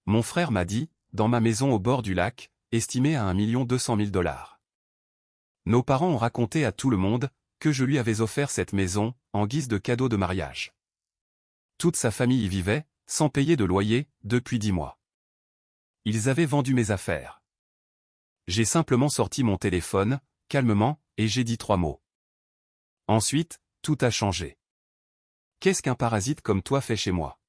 mon frère m'a dit, dans ma maison au bord du lac, estimée à 1 200 000 $. Nos parents ont raconté à tout le monde que je lui avais offert cette maison, en guise de cadeau de mariage. Toute sa famille y vivait, sans payer de loyer, depuis 10 mois. Ils avaient vendu mes affaires. J'ai simplement sorti mon téléphone, calmement, et j'ai dit 3 mots. Ensuite, tout a changé. Qu'est-ce qu'un parasite comme toi fait chez moi?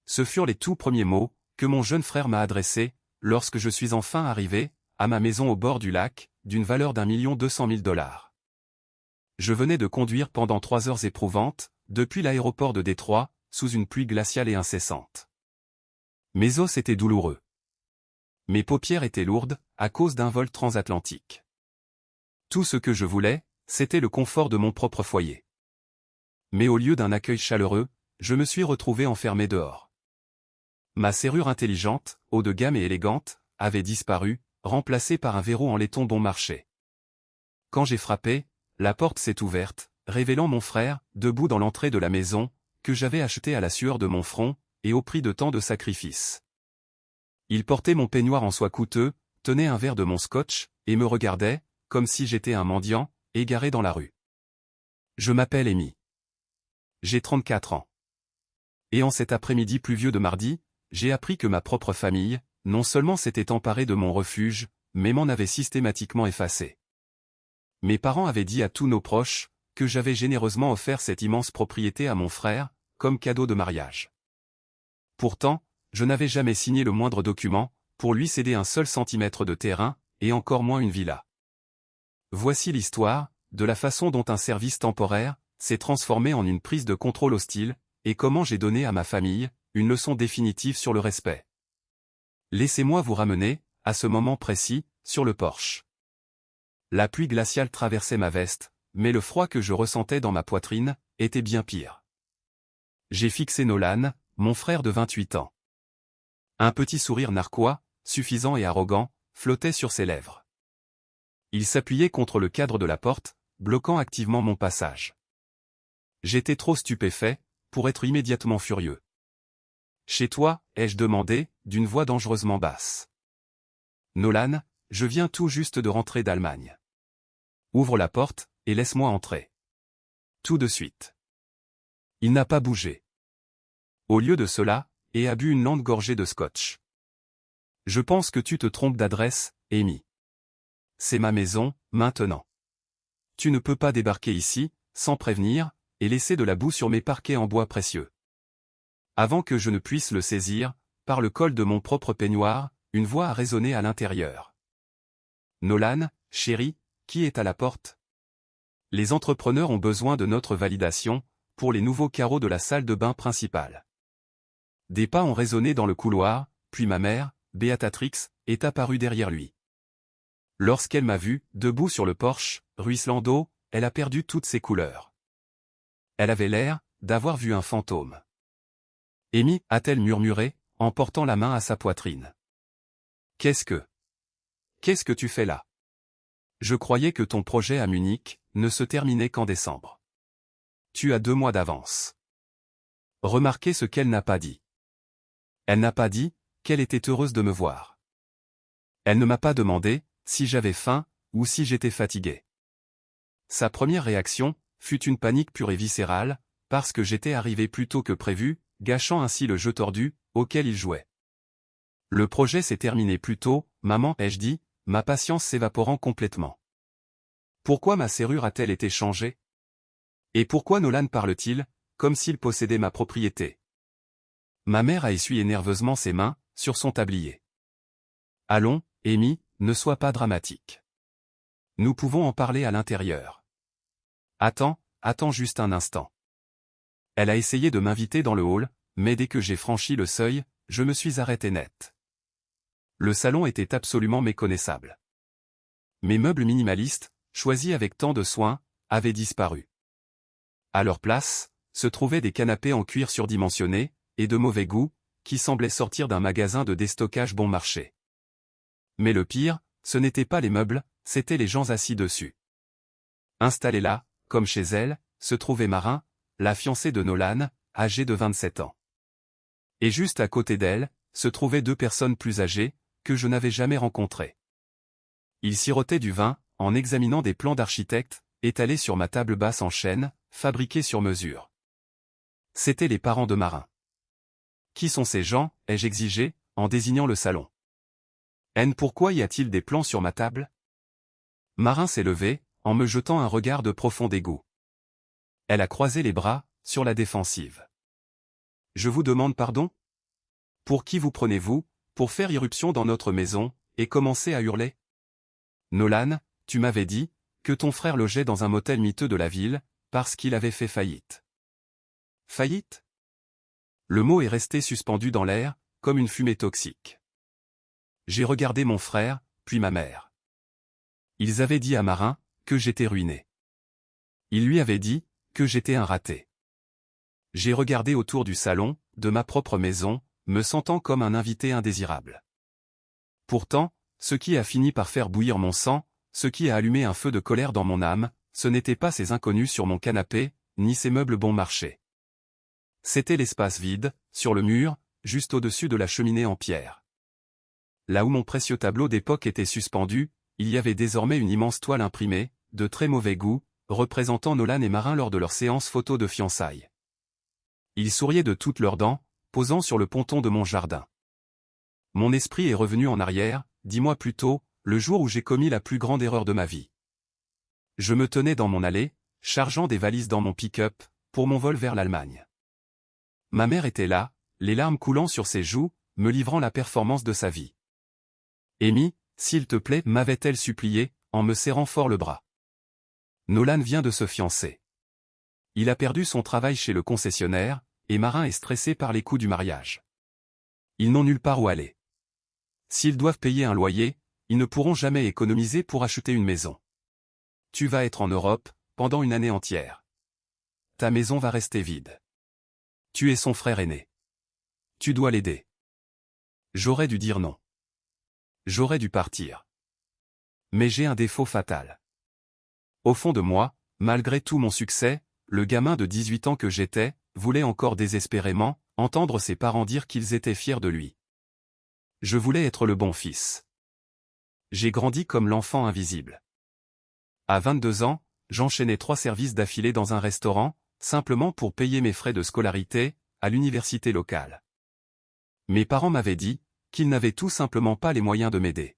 Ce furent les tout premiers mots que mon jeune frère m'a adressés, lorsque je suis enfin arrivé, à ma maison au bord du lac, d'une valeur d'1 200 000 $. Je venais de conduire pendant 3 heures éprouvantes, depuis l'aéroport de Détroit, sous une pluie glaciale et incessante. Mes os étaient douloureux. Mes paupières étaient lourdes, à cause d'un vol transatlantique. Tout ce que je voulais, c'était le confort de mon propre foyer. Mais au lieu d'un accueil chaleureux, je me suis retrouvé enfermé dehors. Ma serrure intelligente, haut de gamme et élégante, avait disparu, remplacée par un verrou en laiton bon marché. Quand j'ai frappé, la porte s'est ouverte, révélant mon frère, debout dans l'entrée de la maison, que j'avais acheté à la sueur de mon front, et au prix de tant de sacrifices. Il portait mon peignoir en soie coûteux, tenait un verre de mon scotch, et me regardait, comme si j'étais un mendiant, égaré dans la rue. Je m'appelle Amy. J'ai 34 ans. Et en cet après-midi pluvieux de mardi, j'ai appris que ma propre famille, non seulement s'était emparée de mon refuge, mais m'en avait systématiquement effacé. Mes parents avaient dit à tous nos proches que j'avais généreusement offert cette immense propriété à mon frère, comme cadeau de mariage. Pourtant, je n'avais jamais signé le moindre document pour lui céder un seul centimètre de terrain, et encore moins une villa. Voici l'histoire de la façon dont un service temporaire s'est transformé en une prise de contrôle hostile, et comment j'ai donné à ma famille une leçon définitive sur le respect. Laissez-moi vous ramener, à ce moment précis, sur le porche. La pluie glaciale traversait ma veste, mais le froid que je ressentais dans ma poitrine était bien pire. J'ai fixé Nolan, mon frère de 28 ans. Un petit sourire narquois, suffisant et arrogant, flottait sur ses lèvres. Il s'appuyait contre le cadre de la porte, bloquant activement mon passage. J'étais trop stupéfait pour être immédiatement furieux. « Chez toi ?» ai-je demandé, d'une voix dangereusement basse. « Nolan, je viens tout juste de rentrer d'Allemagne. Ouvre la porte, et laisse-moi entrer. » Tout de suite. Il n'a pas bougé. Au lieu de cela, et a bu une lente gorgée de scotch. « Je pense que tu te trompes d'adresse, Amy. C'est ma maison, maintenant. Tu ne peux pas débarquer ici, sans prévenir, et laisser de la boue sur mes parquets en bois précieux. » Avant que je ne puisse le saisir, par le col de mon propre peignoir, une voix a résonné à l'intérieur. « Nolan, chéri, qui est à la porte? Les entrepreneurs ont besoin de notre validation, pour les nouveaux carreaux de la salle de bain principale. » Des pas ont résonné dans le couloir, puis ma mère, Béatrix, est apparue derrière lui. Lorsqu'elle m'a vu, debout sur le porche, ruisselant d'eau, elle a perdu toutes ses couleurs. Elle avait l'air d'avoir vu un fantôme. « Amy » a-t-elle murmuré, en portant la main à sa poitrine. « Qu'est-ce que tu fais là? Je croyais que ton projet à Munich ne se terminait qu'en décembre. Tu as 2 mois d'avance. » Remarquez ce qu'elle n'a pas dit. Elle n'a pas dit qu'elle était heureuse de me voir. Elle ne m'a pas demandé si j'avais faim ou si j'étais fatigué. Sa première réaction fut une panique pure et viscérale, parce que j'étais arrivé plus tôt que prévu, gâchant ainsi le jeu tordu auquel il jouait. Le projet s'est terminé plus tôt, maman, ai-je dit, ma patience s'évaporant complètement. Pourquoi ma serrure a-t-elle été changée? Et pourquoi Nolan parle-t-il, comme s'il possédait ma propriété? Ma mère a essuyé nerveusement ses mains, sur son tablier. Allons, Amy, ne sois pas dramatique. Nous pouvons en parler à l'intérieur. Attends juste un instant. Elle a essayé de m'inviter dans le hall, mais dès que j'ai franchi le seuil, je me suis arrêté net. Le salon était absolument méconnaissable. Mes meubles minimalistes, choisis avec tant de soin, avaient disparu. À leur place, se trouvaient des canapés en cuir surdimensionnés, et de mauvais goût, qui semblaient sortir d'un magasin de déstockage bon marché. Mais le pire, ce n'étaient pas les meubles, c'étaient les gens assis dessus. Installée là, comme chez elle, se trouvait Marin, la fiancée de Nolan, âgée de 27 ans. Et juste à côté d'elle, se trouvaient deux personnes plus âgées, que je n'avais jamais rencontrées. Ils sirotaient du vin, en examinant des plans d'architecte, étalés sur ma table basse en chêne, fabriqués sur mesure. C'étaient les parents de Marin. « Qui sont ces gens ?» ai-je exigé, en désignant le salon. « Pourquoi y a-t-il des plans sur ma table ?» Marin s'est levé, en me jetant un regard de profond dégoût. Elle a croisé les bras, sur la défensive. « Je vous demande pardon ? Pour qui vous prenez-vous, pour faire irruption dans notre maison, et commencer à hurler ? Nolan, tu m'avais dit, que ton frère logeait dans un motel miteux de la ville, parce qu'il avait fait faillite. Faillite ? Le mot est resté suspendu dans l'air, comme une fumée toxique. J'ai regardé mon frère, puis ma mère. Ils avaient dit à Marin, que j'étais ruiné. Ils lui avaient dit, que j'étais un raté. J'ai regardé autour du salon, de ma propre maison, me sentant comme un invité indésirable. Pourtant, ce qui a fini par faire bouillir mon sang, ce qui a allumé un feu de colère dans mon âme, ce n'étaient pas ces inconnus sur mon canapé, ni ces meubles bon marché. C'était l'espace vide, sur le mur, juste au-dessus de la cheminée en pierre. Là où mon précieux tableau d'époque était suspendu, il y avait désormais une immense toile imprimée, de très mauvais goût, représentant Nolan et Marin lors de leur séance photo de fiançailles. Ils souriaient de toutes leurs dents, posant sur le ponton de mon jardin. Mon esprit est revenu en arrière, 10 mois plus tôt, le jour où j'ai commis la plus grande erreur de ma vie. Je me tenais dans mon allée, chargeant des valises dans mon pick-up, pour mon vol vers l'Allemagne. Ma mère était là, les larmes coulant sur ses joues, me livrant la performance de sa vie. « Amy, s'il te plaît » m'avait-elle supplié, en me serrant fort le bras. Nolan vient de se fiancer. Il a perdu son travail chez le concessionnaire, et Marin est stressé par les coûts du mariage. Ils n'ont nulle part où aller. S'ils doivent payer un loyer, ils ne pourront jamais économiser pour acheter une maison. Tu vas être en Europe, pendant une année entière. Ta maison va rester vide. Tu es son frère aîné. Tu dois l'aider. J'aurais dû dire non. J'aurais dû partir. Mais j'ai un défaut fatal. Au fond de moi, malgré tout mon succès, le gamin de 18 ans que j'étais, voulait encore désespérément entendre ses parents dire qu'ils étaient fiers de lui. Je voulais être le bon fils. J'ai grandi comme l'enfant invisible. À 22 ans, j'enchaînais 3 services d'affilée dans un restaurant, simplement pour payer mes frais de scolarité, à l'université locale. Mes parents m'avaient dit qu'ils n'avaient tout simplement pas les moyens de m'aider.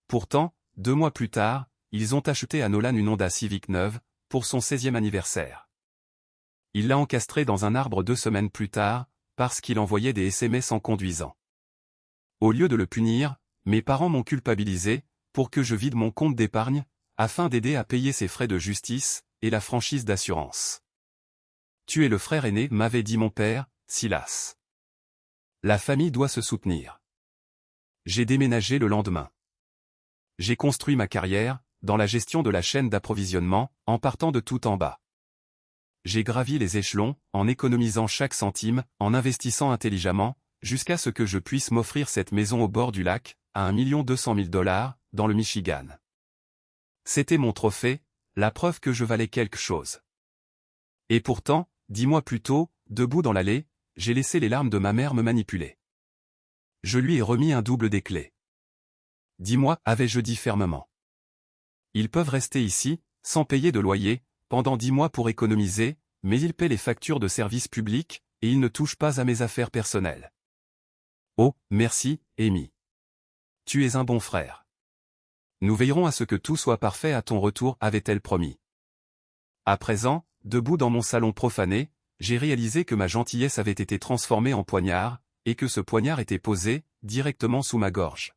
Pourtant, 2 mois plus tard, ils ont acheté à Nolan une Honda Civic neuve, pour son 16e anniversaire. Il l'a encastrée dans un arbre 2 semaines plus tard, parce qu'il envoyait des SMS en conduisant. Au lieu de le punir, mes parents m'ont culpabilisé, pour que je vide mon compte d'épargne, afin d'aider à payer ses frais de justice, et la franchise d'assurance. Tu es le frère aîné, m'avait dit mon père, Silas. La famille doit se soutenir. J'ai déménagé le lendemain. J'ai construit ma carrière, dans la gestion de la chaîne d'approvisionnement, en partant de tout en bas. J'ai gravi les échelons, en économisant chaque centime, en investissant intelligemment, jusqu'à ce que je puisse m'offrir cette maison au bord du lac, à $1 200 000, dans le Michigan. C'était mon trophée, la preuve que je valais quelque chose. Et pourtant, 10 mois plus tôt, debout dans l'allée, j'ai laissé les larmes de ma mère me manipuler. Je lui ai remis un double des clés. « Dis-moi » avais-je dit fermement. Ils peuvent rester ici, sans payer de loyer, pendant 10 mois pour économiser, mais ils paient les factures de services publics, et ils ne touchent pas à mes affaires personnelles. Oh, merci, Amy. Tu es un bon frère. Nous veillerons à ce que tout soit parfait à ton retour, avait-elle promis. À présent, debout dans mon salon profané, j'ai réalisé que ma gentillesse avait été transformée en poignard, et que ce poignard était posé, directement sous ma gorge.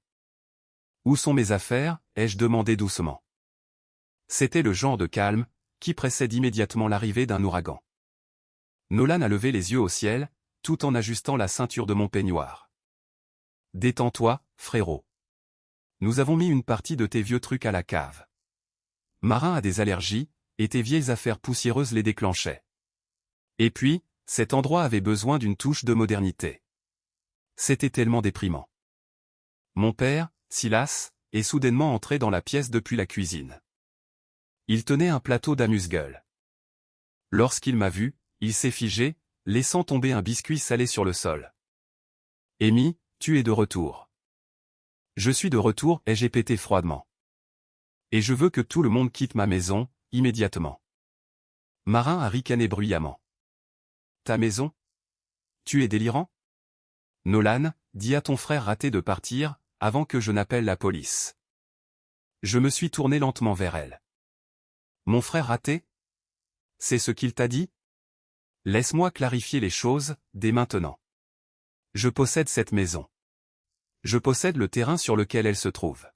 Où sont mes affaires, ai-je demandé doucement. C'était le genre de calme, qui précède immédiatement l'arrivée d'un ouragan. Nolan a levé les yeux au ciel, tout en ajustant la ceinture de mon peignoir. Détends-toi, frérot. Nous avons mis une partie de tes vieux trucs à la cave. Marin a des allergies, et tes vieilles affaires poussiéreuses les déclenchaient. Et puis, cet endroit avait besoin d'une touche de modernité. C'était tellement déprimant. Mon père, Silas, est soudainement entré dans la pièce depuis la cuisine. Il tenait un plateau d'amuse-gueule. Lorsqu'il m'a vu, il s'est figé, laissant tomber un biscuit salé sur le sol. Amy, tu es de retour. Je suis de retour, ai-je pété froidement. Et je veux que tout le monde quitte ma maison, immédiatement. Marin a ricané bruyamment. Ta maison? Tu es délirant? Nolan, dis à ton frère raté de partir, avant que je n'appelle la police. Je me suis tourné lentement vers elle. Mon frère raté? C'est ce qu'il t'a dit? Laisse-moi clarifier les choses, dès maintenant. Je possède cette maison. Je possède le terrain sur lequel elle se trouve.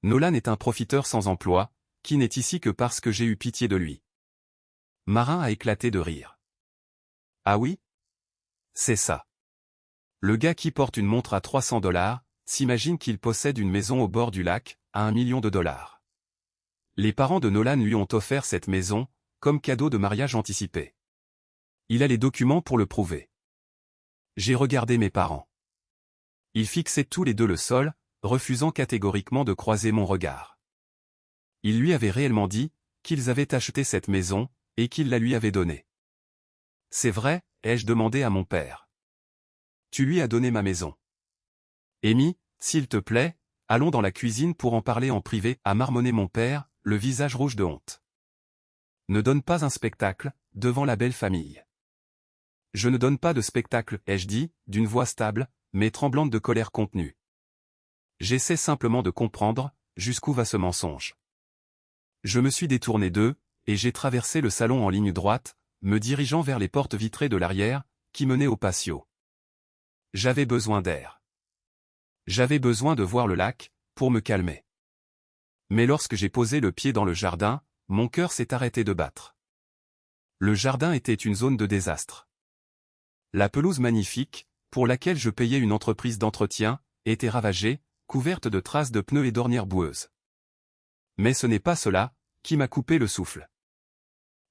Nolan est un profiteur sans emploi, qui n'est ici que parce que j'ai eu pitié de lui. Marin a éclaté de rire. Ah oui? C'est ça. Le gars qui porte une montre à 300 $, s'imagine qu'il possède une maison au bord du lac, à 1 million de $. Les parents de Nolan lui ont offert cette maison, comme cadeau de mariage anticipé. Il a les documents pour le prouver. J'ai regardé mes parents. Ils fixaient tous les deux le sol, refusant catégoriquement de croiser mon regard. Ils lui avaient réellement dit qu'ils avaient acheté cette maison, et qu'ils la lui avaient donnée. C'est vrai, ai-je demandé à mon père. Tu lui as donné ma maison. Amy, s'il te plaît, allons dans la cuisine pour en parler en privé, a marmonné mon père, le visage rouge de honte. Ne donne pas un spectacle, devant la belle famille. Je ne donne pas de spectacle, ai-je dit, d'une voix stable, mais tremblante de colère contenue. J'essaie simplement de comprendre, jusqu'où va ce mensonge. Je me suis détourné d'eux, et j'ai traversé le salon en ligne droite, me dirigeant vers les portes vitrées de l'arrière, qui menaient au patio. J'avais besoin d'air. J'avais besoin de voir le lac, pour me calmer. Mais lorsque j'ai posé le pied dans le jardin, mon cœur s'est arrêté de battre. Le jardin était une zone de désastre. La pelouse magnifique, pour laquelle je payais une entreprise d'entretien, était ravagée, couverte de traces de pneus et d'ornières boueuses. Mais ce n'est pas cela qui m'a coupé le souffle.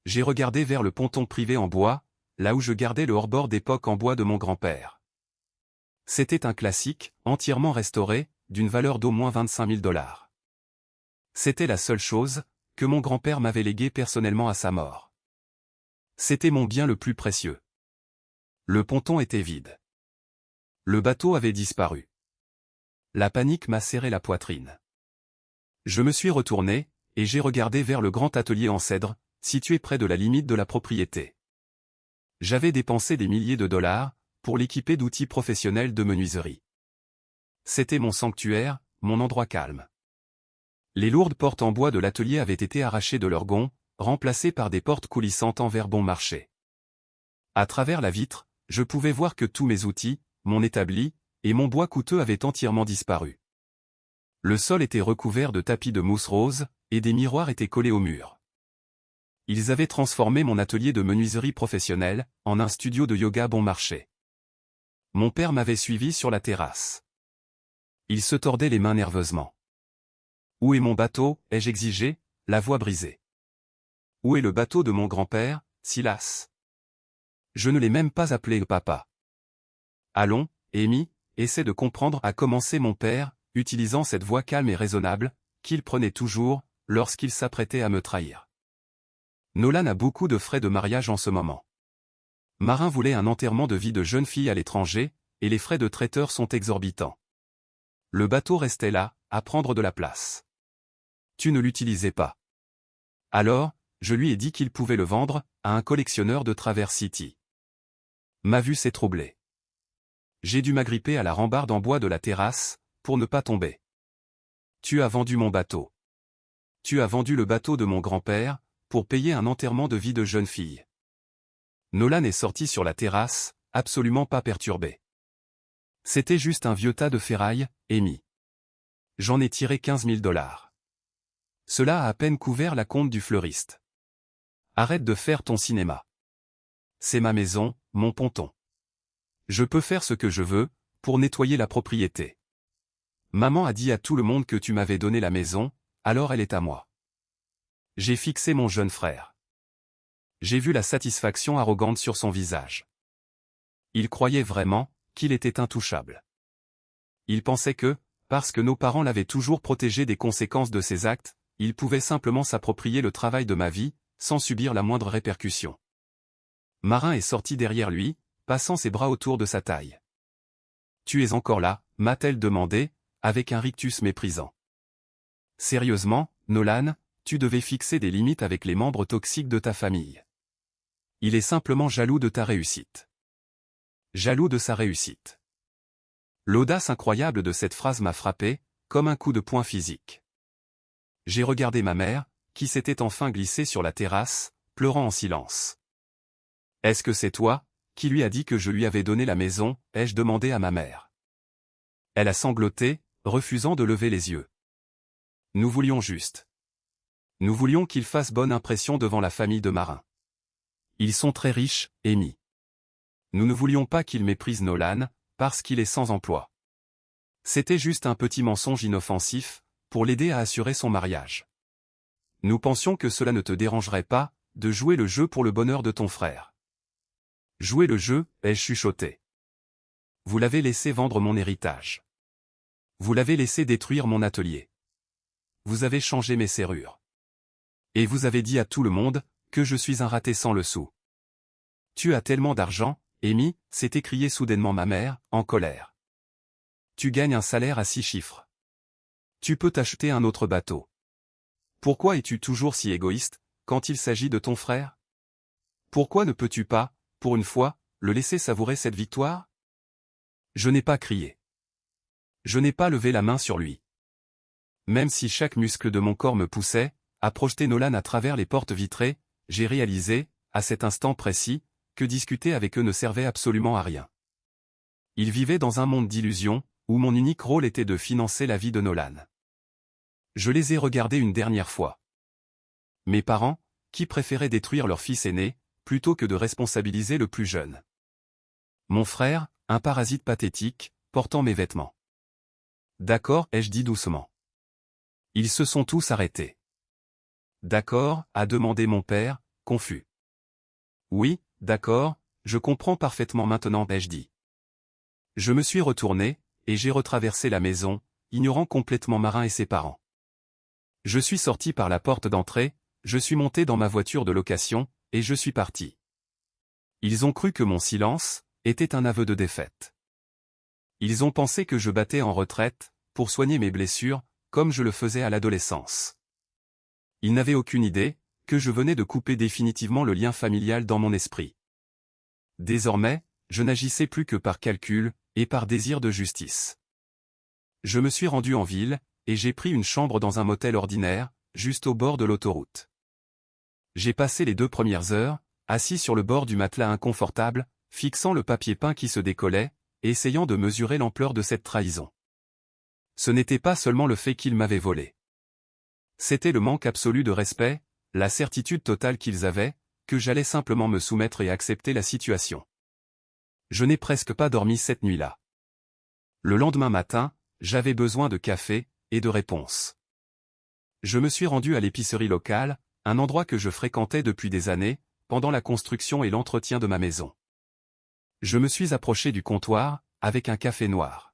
J'ai regardé vers le ponton privé en bois, là où je gardais le hors-bord d'époque en bois de mon grand-père. C'était un classique, entièrement restauré, d'une valeur d'au moins 25 000 $. C'était la seule chose que mon grand-père m'avait léguée personnellement à sa mort. C'était mon bien le plus précieux. Le ponton était vide. Le bateau avait disparu. La panique m'a serré la poitrine. Je me suis retourné, et j'ai regardé vers le grand atelier en cèdre, situé près de la limite de la propriété. J'avais dépensé des milliers de dollars, pour l'équiper d'outils professionnels de menuiserie. C'était mon sanctuaire, mon endroit calme. Les lourdes portes en bois de l'atelier avaient été arrachées de leurs gonds, remplacées par des portes coulissantes en verre bon marché. À travers la vitre, je pouvais voir que tous mes outils, mon établi, et mon bois coûteux avaient entièrement disparu. Le sol était recouvert de tapis de mousse rose, et des miroirs étaient collés au mur. Ils avaient transformé mon atelier de menuiserie professionnelle, en un studio de yoga bon marché. Mon père m'avait suivi sur la terrasse. Il se tordait les mains nerveusement. Où est mon bateau, ai-je exigé, la voix brisée. Où est le bateau de mon grand-père, Silas? Je ne l'ai même pas appelé papa. Allons, Amy, essaie de comprendre, a commencé mon père, utilisant cette voix calme et raisonnable, qu'il prenait toujours, lorsqu'il s'apprêtait à me trahir. Nolan a beaucoup de frais de mariage en ce moment. Marin voulait un enterrement de vie de jeune fille à l'étranger, et les frais de traiteur sont exorbitants. Le bateau restait là, à prendre de la place. Tu ne l'utilisais pas. Alors, je lui ai dit qu'il pouvait le vendre, à un collectionneur de Traverse City. Ma vue s'est troublée. J'ai dû m'agripper à la rambarde en bois de la terrasse, pour ne pas tomber. Tu as vendu mon bateau. Tu as vendu le bateau de mon grand-père, pour payer un enterrement de vie de jeune fille. Nolan est sorti sur la terrasse, absolument pas perturbé. C'était juste un vieux tas de ferraille, Amy. J'en ai tiré 15 000 $. Cela a à peine couvert la compte du fleuriste. Arrête de faire ton cinéma. C'est ma maison, mon ponton. Je peux faire ce que je veux, pour nettoyer la propriété. Maman a dit à tout le monde que tu m'avais donné la maison, alors elle est à moi. J'ai fixé mon jeune frère. J'ai vu la satisfaction arrogante sur son visage. Il croyait vraiment qu'il était intouchable. Il pensait que, parce que nos parents l'avaient toujours protégé des conséquences de ses actes, il pouvait simplement s'approprier le travail de ma vie, sans subir la moindre répercussion. Marin est sorti derrière lui, passant ses bras autour de sa taille. tu es encore là, m'a-t-elle demandé, avec un rictus méprisant. Sérieusement, Nolan, tu devais fixer des limites avec les membres toxiques de ta famille. Il est simplement jaloux de ta réussite. Jaloux de sa réussite. L'audace incroyable de cette phrase m'a frappé, comme un coup de poing physique. J'ai regardé ma mère, qui s'était enfin glissée sur la terrasse, pleurant en silence. « Est-ce que c'est toi, qui lui a dit que je lui avais donné la maison ?» ai-je demandé à ma mère. Elle a sangloté, refusant de lever les yeux. Nous voulions juste. Nous voulions qu'il fasse bonne impression devant la famille de Marin. Ils sont très riches, Amy. Nous ne voulions pas qu'il méprise Nolan, parce qu'il est sans emploi. C'était juste un petit mensonge inoffensif, pour l'aider à assurer son mariage. Nous pensions que cela ne te dérangerait pas, de jouer le jeu pour le bonheur de ton frère. Jouer le jeu, ai-je chuchoté. Vous l'avez laissé vendre mon héritage. Vous l'avez laissé détruire mon atelier. Vous avez changé mes serrures. Et vous avez dit à tout le monde, que je suis un raté sans le sou. Tu as tellement d'argent, Amy, s'est écriée soudainement ma mère, en colère. Tu gagnes un salaire à 6 chiffres. Tu peux t'acheter un autre bateau. Pourquoi es-tu toujours si égoïste, quand il s'agit de ton frère? Pourquoi ne peux-tu pas, pour une fois, le laisser savourer cette victoire? Je n'ai pas crié. Je n'ai pas levé la main sur lui. Même si chaque muscle de mon corps me poussait, à projeter Nolan à travers les portes vitrées, j'ai réalisé, à cet instant précis, que discuter avec eux ne servait absolument à rien. Ils vivaient dans un monde d'illusions, où mon unique rôle était de financer la vie de Nolan. Je les ai regardés une dernière fois. Mes parents, qui préféraient détruire leur fils aîné, plutôt que de responsabiliser le plus jeune. Mon frère, un parasite pathétique, portant mes vêtements. D'accord, ai-je dit doucement. Ils se sont tous arrêtés. D'accord, a demandé mon père, confus. Oui, d'accord, je comprends parfaitement maintenant, ai-je dit. Je me suis retourné, et j'ai retraversé la maison, ignorant complètement Marin et ses parents. Je suis sorti par la porte d'entrée, je suis monté dans ma voiture de location, et je suis parti. Ils ont cru que mon silence était un aveu de défaite. Ils ont pensé que je battais en retraite, pour soigner mes blessures, comme je le faisais à l'adolescence. Ils n'avaient aucune idée que je venais de couper définitivement le lien familial dans mon esprit. Désormais, je n'agissais plus que par calcul, et par désir de justice. Je me suis rendu en ville, et j'ai pris une chambre dans un motel ordinaire, juste au bord de l'autoroute. J'ai passé les 2 premières heures, assis sur le bord du matelas inconfortable, fixant le papier peint qui se décollait, et essayant de mesurer l'ampleur de cette trahison. Ce n'était pas seulement le fait qu'ils m'avaient volé. C'était le manque absolu de respect, la certitude totale qu'ils avaient, que j'allais simplement me soumettre et accepter la situation. Je n'ai presque pas dormi cette nuit-là. Le lendemain matin, j'avais besoin de café, et de réponses. Je me suis rendu à l'épicerie locale, un endroit que je fréquentais depuis des années, pendant la construction et l'entretien de ma maison. Je me suis approché du comptoir, avec un café noir.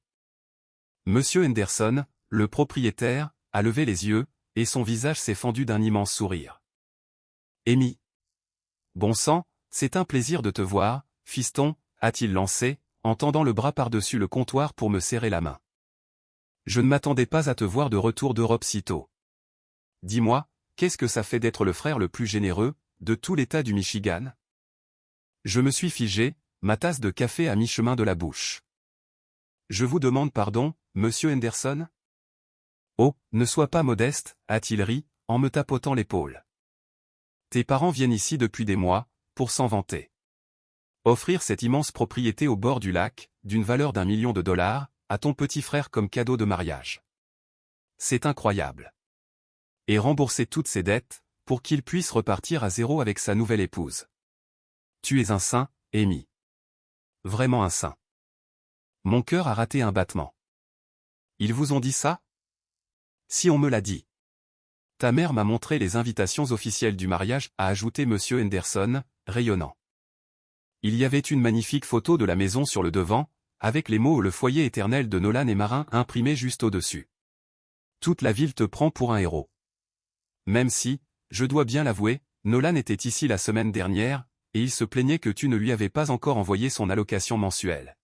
Monsieur Henderson, le propriétaire, a levé les yeux, et son visage s'est fendu d'un immense sourire. Amy. Bon sang, c'est un plaisir de te voir, fiston, a-t-il lancé, en tendant le bras par-dessus le comptoir pour me serrer la main. Je ne m'attendais pas à te voir de retour d'Europe si tôt. Dis-moi, qu'est-ce que ça fait d'être le frère le plus généreux, de tout l'État du Michigan? Je me suis figé, ma tasse de café à mi-chemin de la bouche. Je vous demande pardon, monsieur Henderson? Oh, ne sois pas modeste, a-t-il ri, en me tapotant l'épaule. Tes parents viennent ici depuis des mois, pour s'en vanter. Offrir cette immense propriété au bord du lac, d'une valeur d'1 million de dollars, à ton petit frère comme cadeau de mariage. C'est incroyable. Et rembourser toutes ses dettes, pour qu'il puisse repartir à zéro avec sa nouvelle épouse. Tu es un saint, Amy. Vraiment un saint. Mon cœur a raté un battement. Ils vous ont dit ça? Si on me l'a dit. Ta mère m'a montré les invitations officielles du mariage, a ajouté monsieur Henderson, rayonnant. Il y avait une magnifique photo de la maison sur le devant, avec les mots « Le foyer éternel de Nolan et Marin » imprimés juste au-dessus. Toute la ville te prend pour un héros. Même si, je dois bien l'avouer, Nolan était ici la semaine dernière, et il se plaignait que tu ne lui avais pas encore envoyé son allocation mensuelle.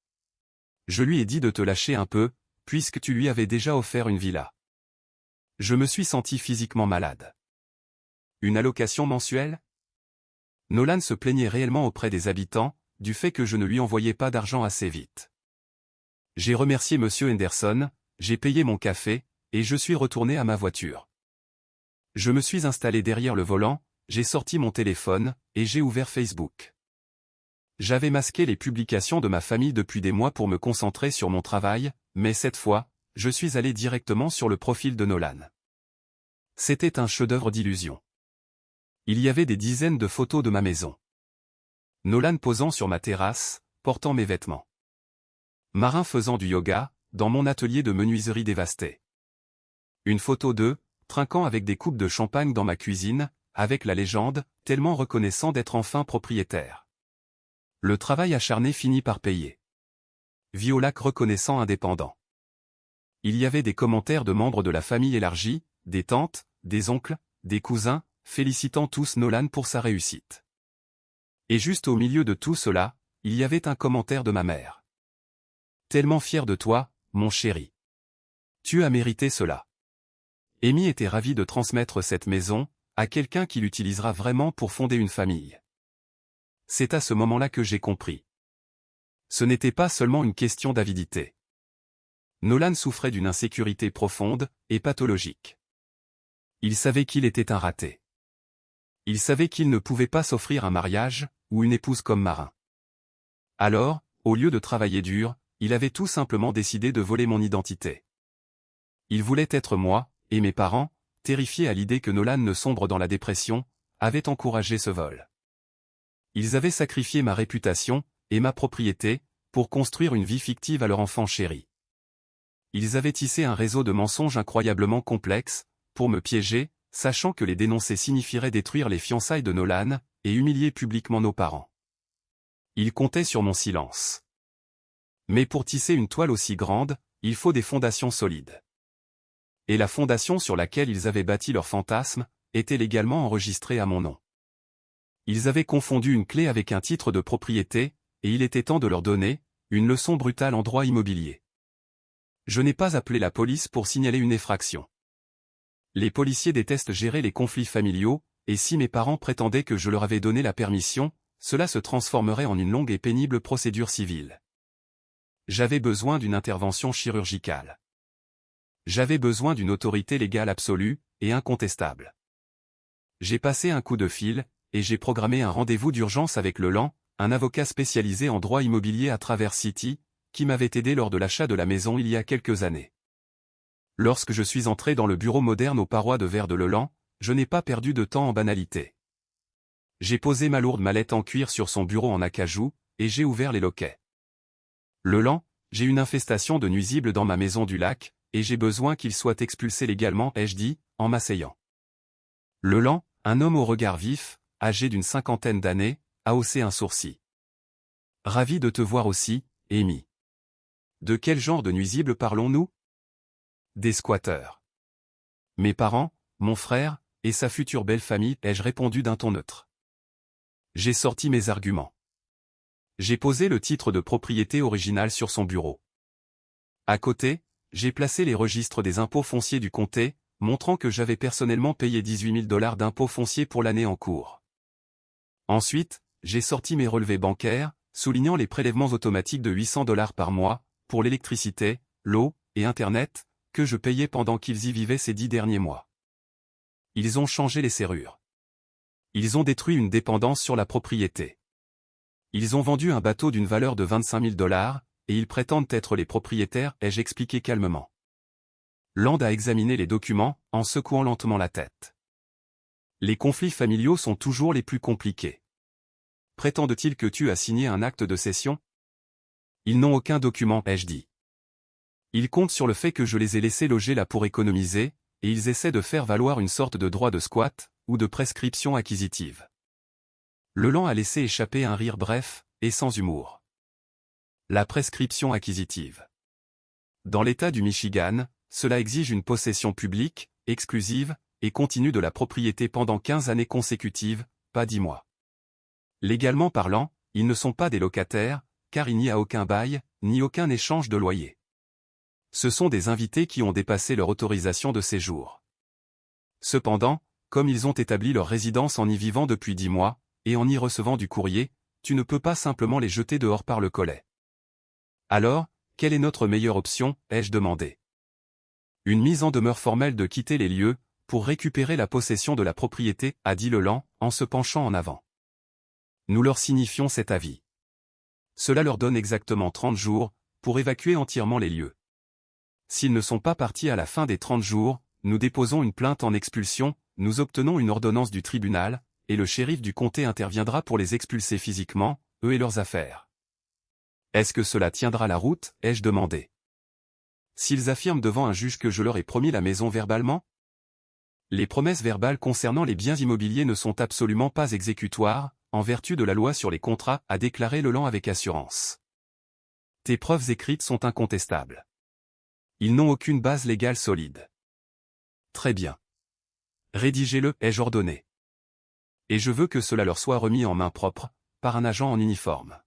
Je lui ai dit de te lâcher un peu, puisque tu lui avais déjà offert une villa. Je me suis senti physiquement malade. Une allocation mensuelle? Nolan se plaignait réellement auprès des habitants, du fait que je ne lui envoyais pas d'argent assez vite. J'ai remercié Monsieur Henderson, j'ai payé mon café, et je suis retourné à ma voiture. Je me suis installé derrière le volant, j'ai sorti mon téléphone, et j'ai ouvert Facebook. J'avais masqué les publications de ma famille depuis des mois pour me concentrer sur mon travail, mais cette fois, je suis allé directement sur le profil de Nolan. C'était un chef-d'œuvre d'illusion. Il y avait des dizaines de photos de ma maison. Nolan posant sur ma terrasse, portant mes vêtements. Marin faisant du yoga, dans mon atelier de menuiserie dévasté. Une photo d'eux, trinquant avec des coupes de champagne dans ma cuisine, avec la légende, tellement reconnaissant d'être enfin propriétaire. Le travail acharné finit par payer. Vie au lac reconnaissant indépendant. Il y avait des commentaires de membres de la famille élargie, des tantes, des oncles, des cousins, félicitant tous Nolan pour sa réussite. Et juste au milieu de tout cela, il y avait un commentaire de ma mère. Tellement fier de toi, mon chéri. Tu as mérité cela. Amy était ravie de transmettre cette maison à quelqu'un qui l'utilisera vraiment pour fonder une famille. C'est à ce moment-là que j'ai compris. Ce n'était pas seulement une question d'avidité. Nolan souffrait d'une insécurité profonde et pathologique. Il savait qu'il était un raté. Il savait qu'il ne pouvait pas s'offrir un mariage ou une épouse comme Marin. Alors, au lieu de travailler dur, il avait tout simplement décidé de voler mon identité. Il voulait être moi, et mes parents, terrifiés à l'idée que Nolan ne sombre dans la dépression, avaient encouragé ce vol. Ils avaient sacrifié ma réputation et ma propriété pour construire une vie fictive à leur enfant chéri. Ils avaient tissé un réseau de mensonges incroyablement complexe pour me piéger, sachant que les dénoncer signifierait détruire les fiançailles de Nolan et humilier publiquement nos parents. Ils comptaient sur mon silence. Mais pour tisser une toile aussi grande, il faut des fondations solides. Et la fondation sur laquelle ils avaient bâti leur fantasme était légalement enregistrée à mon nom. Ils avaient confondu une clé avec un titre de propriété, et il était temps de leur donner une leçon brutale en droit immobilier. Je n'ai pas appelé la police pour signaler une effraction. Les policiers détestent gérer les conflits familiaux, et si mes parents prétendaient que je leur avais donné la permission, cela se transformerait en une longue et pénible procédure civile. J'avais besoin d'une intervention chirurgicale. J'avais besoin d'une autorité légale absolue et incontestable. J'ai passé un coup de fil, et j'ai programmé un rendez-vous d'urgence avec Leland, un avocat spécialisé en droit immobilier à Traverse City, qui m'avait aidé lors de l'achat de la maison il y a quelques années. Lorsque je suis entré dans le bureau moderne aux parois de verre de Leland, je n'ai pas perdu de temps en banalité. J'ai posé ma lourde mallette en cuir sur son bureau en acajou, et j'ai ouvert les loquets. Leland, j'ai une infestation de nuisibles dans ma maison du lac, et j'ai besoin qu'il soit expulsé légalement, ai-je dit, en m'asseyant. Leland, un homme au regard vif, âgé d'une cinquantaine d'années, a haussé un sourcil. Ravi de te voir aussi, Amy. De quel genre de nuisibles parlons-nous? Des squatteurs. Mes parents, mon frère, et sa future belle famille, ai-je répondu d'un ton neutre. J'ai sorti mes arguments. J'ai posé le titre de propriété original sur son bureau. À côté, j'ai placé les registres des impôts fonciers du comté, montrant que j'avais personnellement payé 18 000 $ d'impôts fonciers pour l'année en cours. Ensuite, j'ai sorti mes relevés bancaires, soulignant les prélèvements automatiques de 800 $ par mois, pour l'électricité, l'eau et Internet, que je payais pendant qu'ils y vivaient ces 10 derniers mois. Ils ont changé les serrures. Ils ont détruit une dépendance sur la propriété. Ils ont vendu un bateau d'une valeur de 25 000 $, et ils prétendent être les propriétaires, ai-je expliqué calmement. Land a examiné les documents, en secouant lentement la tête. Les conflits familiaux sont toujours les plus compliqués. Prétendent-ils que tu as signé un acte de cession? Ils n'ont aucun document, ai-je dit. Ils comptent sur le fait que je les ai laissés loger là pour économiser, et ils essaient de faire valoir une sorte de droit de squat, ou de prescription acquisitive. Leland a laissé échapper un rire bref, et sans humour. La prescription acquisitive. Dans l'État du Michigan, cela exige une possession publique, exclusive, et continue de la propriété pendant 15 années consécutives, pas 10 mois. Légalement parlant, ils ne sont pas des locataires, car il n'y a aucun bail, ni aucun échange de loyer. Ce sont des invités qui ont dépassé leur autorisation de séjour. Cependant, comme ils ont établi leur résidence en y vivant depuis 10 mois, et en y recevant du courrier, tu ne peux pas simplement les jeter dehors par le collet. Alors, quelle est notre meilleure option, ai-je demandé. Une mise en demeure formelle de quitter les lieux, pour récupérer la possession de la propriété, a dit Leland, en se penchant en avant. Nous leur signifions cet avis. Cela leur donne exactement 30 jours, pour évacuer entièrement les lieux. S'ils ne sont pas partis à la fin des 30 jours, nous déposons une plainte en expulsion, nous obtenons une ordonnance du tribunal, et le shérif du comté interviendra pour les expulser physiquement, eux et leurs affaires. Est-ce que cela tiendra la route, ai-je demandé. S'ils affirment devant un juge que je leur ai promis la maison verbalement? Les promesses verbales concernant les biens immobiliers ne sont absolument pas exécutoires, en vertu de la loi sur les contrats, a déclaré Leland avec assurance. Tes preuves écrites sont incontestables. Ils n'ont aucune base légale solide. Très bien. Rédigez-le, ai-je ordonné. Et je veux que cela leur soit remis en main propre, par un agent en uniforme.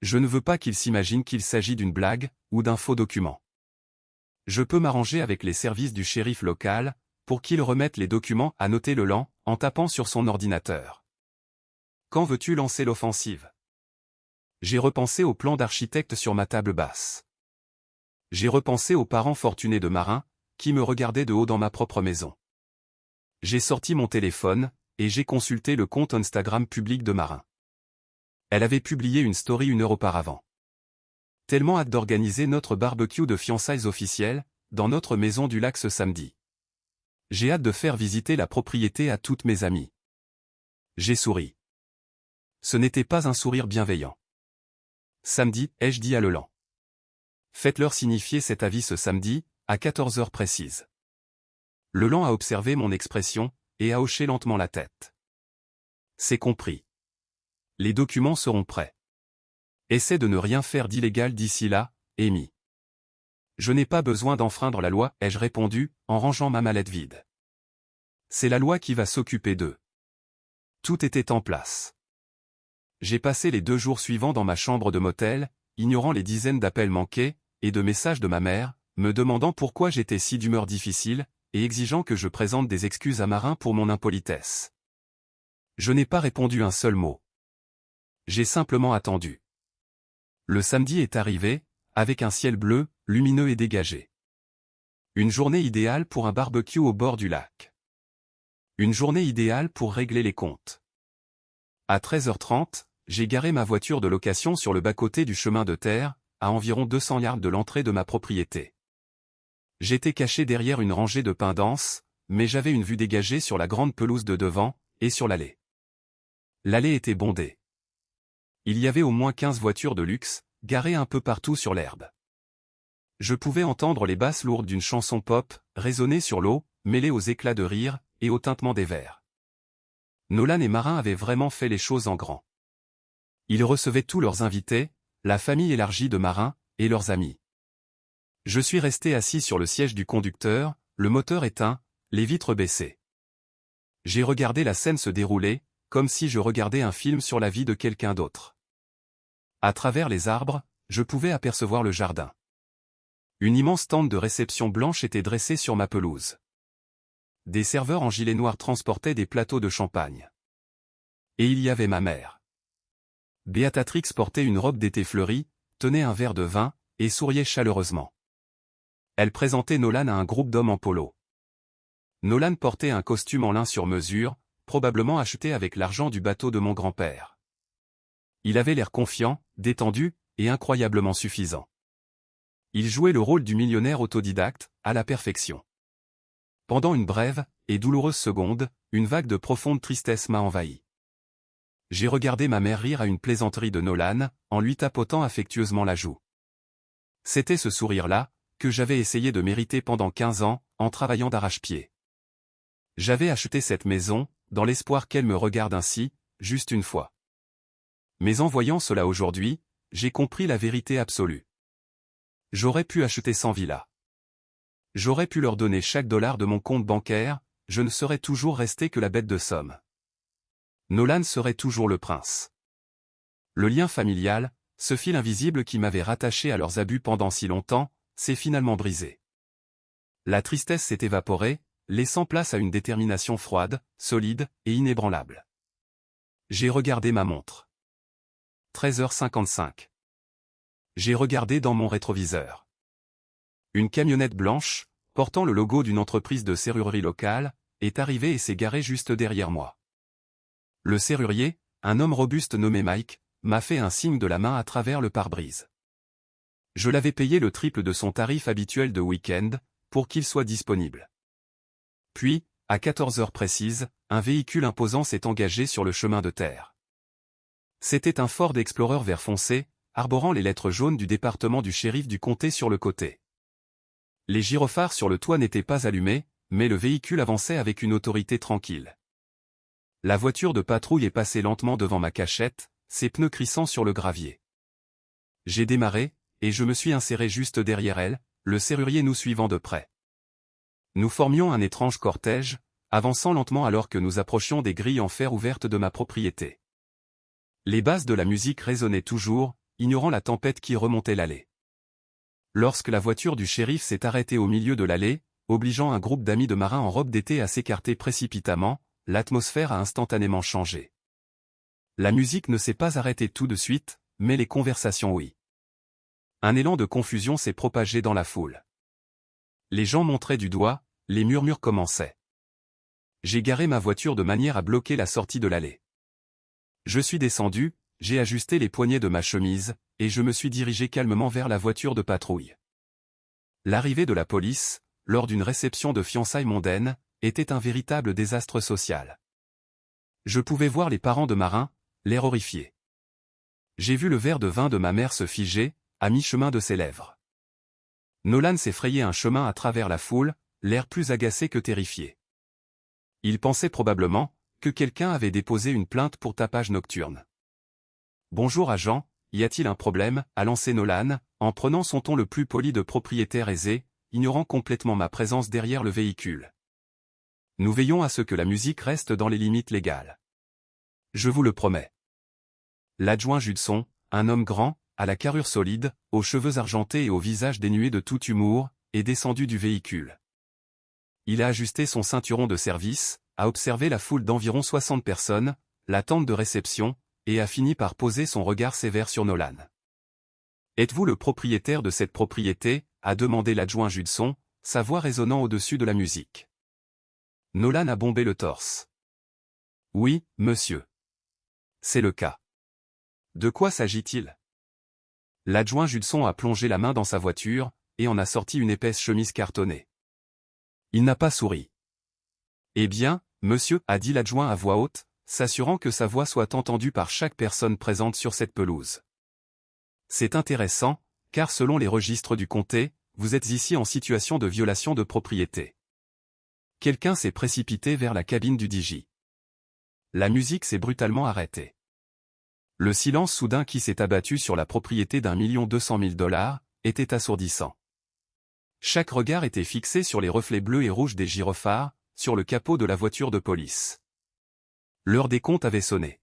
Je ne veux pas qu'ils s'imaginent qu'il s'agit d'une blague, ou d'un faux document. Je peux m'arranger avec les services du shérif local, pour qu'ils remettent les documents, a noté Leland, en tapant sur son ordinateur. Quand veux-tu lancer l'offensive? J'ai repensé au plan d'architecte sur ma table basse. J'ai repensé aux parents fortunés de Marin, qui me regardaient de haut dans ma propre maison. J'ai sorti mon téléphone, et j'ai consulté le compte Instagram public de Marin. Elle avait publié une story 1 heure auparavant. Tellement hâte d'organiser notre barbecue de fiançailles officiel, dans notre maison du lac ce samedi. J'ai hâte de faire visiter la propriété à toutes mes amies. J'ai souri. Ce n'était pas un sourire bienveillant. Samedi, ai-je dit à Leland. Faites-leur signifier cet avis ce samedi, à 14 heures précises. Leland a observé mon expression, et a hoché lentement la tête. C'est compris. Les documents seront prêts. Essaie de ne rien faire d'illégal d'ici là, Amy. Je n'ai pas besoin d'enfreindre la loi, ai-je répondu, en rangeant ma mallette vide. C'est la loi qui va s'occuper d'eux. Tout était en place. J'ai passé les 2 jours suivants dans ma chambre de motel, ignorant les dizaines d'appels manqués, et de messages de ma mère, me demandant pourquoi j'étais si d'humeur difficile, et exigeant que je présente des excuses à Marin pour mon impolitesse. Je n'ai pas répondu un seul mot. J'ai simplement attendu. Le samedi est arrivé, avec un ciel bleu, lumineux et dégagé. Une journée idéale pour un barbecue au bord du lac. Une journée idéale pour régler les comptes. À 13h30, j'ai garé ma voiture de location sur le bas-côté du chemin de terre, à environ 200 yards de l'entrée de ma propriété. J'étais caché derrière une rangée de pins denses, mais j'avais une vue dégagée sur la grande pelouse de devant, et sur l'allée. L'allée était bondée. Il y avait au moins 15 voitures de luxe, garées un peu partout sur l'herbe. Je pouvais entendre les basses lourdes d'une chanson pop, résonner sur l'eau, mêlées aux éclats de rire, et au tintement des verres. Nolan et Marin avaient vraiment fait les choses en grand. Ils recevaient tous leurs invités, la famille élargie de Marin, et leurs amis. Je suis resté assis sur le siège du conducteur, le moteur éteint, les vitres baissées. J'ai regardé la scène se dérouler, comme si je regardais un film sur la vie de quelqu'un d'autre. À travers les arbres, je pouvais apercevoir le jardin. Une immense tente de réception blanche était dressée sur ma pelouse. Des serveurs en gilet noir transportaient des plateaux de champagne. Et il y avait ma mère. Béatrix portait une robe d'été fleurie, tenait un verre de vin, et souriait chaleureusement. Elle présentait Nolan à un groupe d'hommes en polo. Nolan portait un costume en lin sur mesure, probablement acheté avec l'argent du bateau de mon grand-père. Il avait l'air confiant, détendu, et incroyablement suffisant. Il jouait le rôle du millionnaire autodidacte, à la perfection. Pendant une brève, et douloureuse seconde, une vague de profonde tristesse m'a envahi. J'ai regardé ma mère rire à une plaisanterie de Nolan, en lui tapotant affectueusement la joue. C'était ce sourire-là, que j'avais essayé de mériter pendant 15 ans, en travaillant d'arrache-pied. J'avais acheté cette maison, dans l'espoir qu'elle me regarde ainsi, juste une fois. Mais en voyant cela aujourd'hui, j'ai compris la vérité absolue. J'aurais pu acheter 100 villas. J'aurais pu leur donner chaque dollar de mon compte bancaire, je ne serais toujours resté que la bête de somme. Nolan serait toujours le prince. Le lien familial, ce fil invisible qui m'avait rattaché à leurs abus pendant si longtemps, s'est finalement brisé. La tristesse s'est évaporée, laissant place à une détermination froide, solide et inébranlable. J'ai regardé ma montre. 13h55. J'ai regardé dans mon rétroviseur. Une camionnette blanche, portant le logo d'une entreprise de serrurerie locale, est arrivée et s'est garée juste derrière moi. Le serrurier, un homme robuste nommé Mike, m'a fait un signe de la main à travers le pare-brise. Je l'avais payé le triple de son tarif habituel de week-end, pour qu'il soit disponible. Puis, à 14 heures précises, un véhicule imposant s'est engagé sur le chemin de terre. C'était un Ford Explorer vert foncé, arborant les lettres jaunes du département du shérif du comté sur le côté. Les gyrophares sur le toit n'étaient pas allumés, mais le véhicule avançait avec une autorité tranquille. La voiture de patrouille est passée lentement devant ma cachette, ses pneus crissant sur le gravier. J'ai démarré, et je me suis inséré juste derrière elle, le serrurier nous suivant de près. Nous formions un étrange cortège, avançant lentement alors que nous approchions des grilles en fer ouvertes de ma propriété. Les basses de la musique résonnaient toujours, ignorant la tempête qui remontait l'allée. Lorsque la voiture du shérif s'est arrêtée au milieu de l'allée, obligeant un groupe d'amis de marins en robe d'été à s'écarter précipitamment, l'atmosphère a instantanément changé. La musique ne s'est pas arrêtée tout de suite, mais les conversations oui. Un élan de confusion s'est propagé dans la foule. Les gens montraient du doigt, les murmures commençaient. J'ai garé ma voiture de manière à bloquer la sortie de l'allée. Je suis descendu, j'ai ajusté les poignets de ma chemise, et je me suis dirigé calmement vers la voiture de patrouille. L'arrivée de la police, lors d'une réception de fiançailles mondaine, était un véritable désastre social. Je pouvais voir les parents de marins, l'air horrifié. J'ai vu le verre de vin de ma mère se figer, à mi-chemin de ses lèvres. Nolan s'est frayé un chemin à travers la foule, l'air plus agacé que terrifié. Il pensait probablement que quelqu'un avait déposé une plainte pour tapage nocturne. « Bonjour agent, y a-t-il un problème ?» a lancé Nolan, en prenant son ton le plus poli de propriétaire aisé, ignorant complètement ma présence derrière le véhicule. Nous veillons à ce que la musique reste dans les limites légales. Je vous le promets. L'adjoint Judson, un homme grand, à la carrure solide, aux cheveux argentés et au visage dénué de tout humour, est descendu du véhicule. Il a ajusté son ceinturon de service, a observé la foule d'environ 60 personnes, la tente de réception, et a fini par poser son regard sévère sur Nolan. « Êtes-vous le propriétaire de cette propriété ?» a demandé l'adjoint Judson, sa voix résonnant au-dessus de la musique. Nolan a bombé le torse. « Oui, monsieur. C'est le cas. De quoi s'agit-il ?» L'adjoint Judson a plongé la main dans sa voiture, et en a sorti une épaisse chemise cartonnée. Il n'a pas souri. « Eh bien, monsieur, » a dit l'adjoint à voix haute, s'assurant que sa voix soit entendue par chaque personne présente sur cette pelouse. « C'est intéressant, car selon les registres du comté, vous êtes ici en situation de violation de propriété. » Quelqu'un s'est précipité vers la cabine du DJ. La musique s'est brutalement arrêtée. Le silence soudain qui s'est abattu sur la propriété d'1 200 000 $ était assourdissant. Chaque regard était fixé sur les reflets bleus et rouges des gyrophares, sur le capot de la voiture de police. L'heure des comptes avait sonné.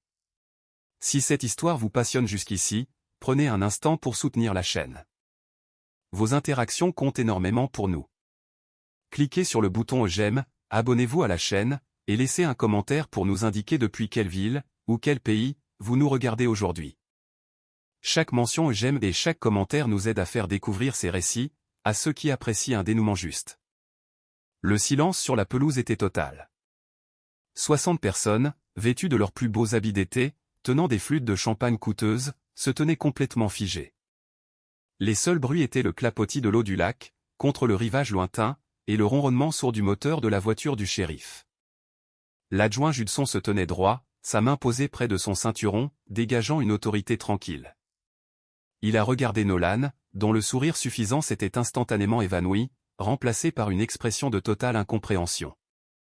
Si cette histoire vous passionne jusqu'ici, prenez un instant pour soutenir la chaîne. Vos interactions comptent énormément pour nous. Cliquez sur le bouton j'aime, abonnez-vous à la chaîne, et laissez un commentaire pour nous indiquer depuis quelle ville, ou quel pays, vous nous regardez aujourd'hui. Chaque mention j'aime et chaque commentaire nous aide à faire découvrir ces récits, à ceux qui apprécient un dénouement juste. Le silence sur la pelouse était total. 60 personnes, vêtues de leurs plus beaux habits d'été, tenant des flûtes de champagne coûteuses, se tenaient complètement figées. Les seuls bruits étaient le clapotis de l'eau du lac, contre le rivage lointain, et le ronronnement sourd du moteur de la voiture du shérif. L'adjoint Judson se tenait droit, sa main posée près de son ceinturon, dégageant une autorité tranquille. Il a regardé Nolan, dont le sourire suffisant s'était instantanément évanoui, remplacé par une expression de totale incompréhension.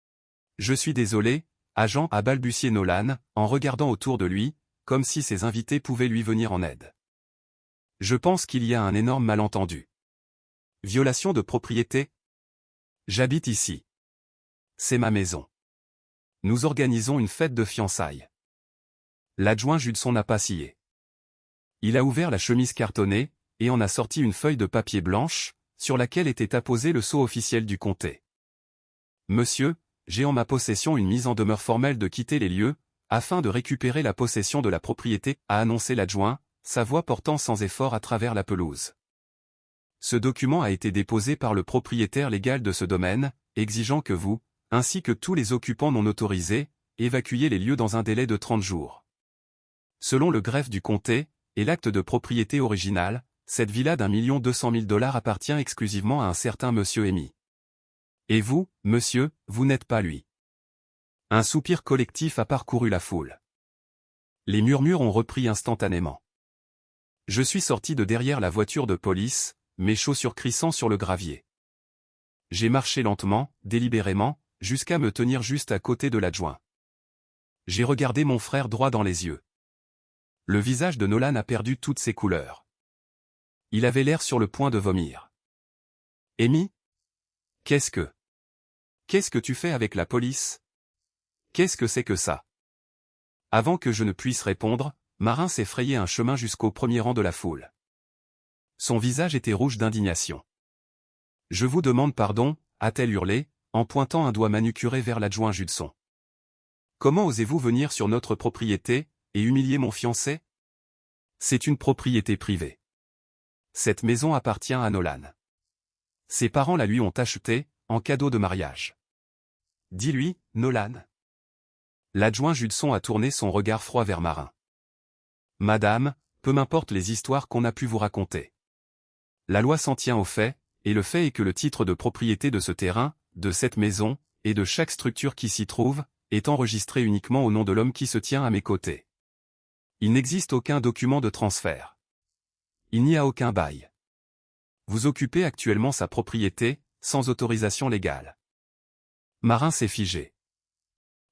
« Je suis désolé, agent, » a balbutié Nolan, en regardant autour de lui, comme si ses invités pouvaient lui venir en aide. « Je pense qu'il y a un énorme malentendu. Violation de propriété ? J'habite ici. C'est ma maison. Nous organisons une fête de fiançailles. » L'adjoint Judson n'a pas scié. Il a ouvert la chemise cartonnée, et en a sorti une feuille de papier blanche, sur laquelle était apposé le sceau officiel du comté. Monsieur, j'ai en ma possession une mise en demeure formelle de quitter les lieux, afin de récupérer la possession de la propriété, a annoncé l'adjoint, sa voix portant sans effort à travers la pelouse. Ce document a été déposé par le propriétaire légal de ce domaine, exigeant que vous, ainsi que tous les occupants non autorisés, évacuiez les lieux dans un délai de 30 jours. Selon le greffe du comté, et l'acte de propriété original, cette villa d'1,2 million appartient exclusivement à un certain monsieur Amy. Et vous, monsieur, vous n'êtes pas lui. Un soupir collectif a parcouru la foule. Les murmures ont repris instantanément. Je suis sorti de derrière la voiture de police, mes chaussures crissant sur le gravier. J'ai marché lentement, délibérément, jusqu'à me tenir juste à côté de l'adjoint. J'ai regardé mon frère droit dans les yeux. Le visage de Nolan a perdu toutes ses couleurs. Il avait l'air sur le point de vomir. « Amy ? Qu'est-ce que tu fais avec la police ? Qu'est-ce que c'est que ça ?» Avant que je ne puisse répondre, Marin s'est frayé un chemin jusqu'au premier rang de la foule. Son visage était rouge d'indignation. « Je vous demande pardon, » a-t-elle hurlé, en pointant un doigt manucuré vers l'adjoint Judson. « Comment osez-vous venir sur notre propriété, et humilier mon fiancé ? C'est une propriété privée. Cette maison appartient à Nolan. Ses parents la lui ont achetée, en cadeau de mariage. Dis-lui, Nolan. » L'adjoint Judson a tourné son regard froid vers Marin. « Madame, peu m'importe les histoires qu'on a pu vous raconter. La loi s'en tient aux faits, et le fait est que le titre de propriété de ce terrain, de cette maison, et de chaque structure qui s'y trouve, est enregistré uniquement au nom de l'homme qui se tient à mes côtés. Il n'existe aucun document de transfert. Il n'y a aucun bail. Vous occupez actuellement sa propriété, sans autorisation légale. » Marin s'est figé.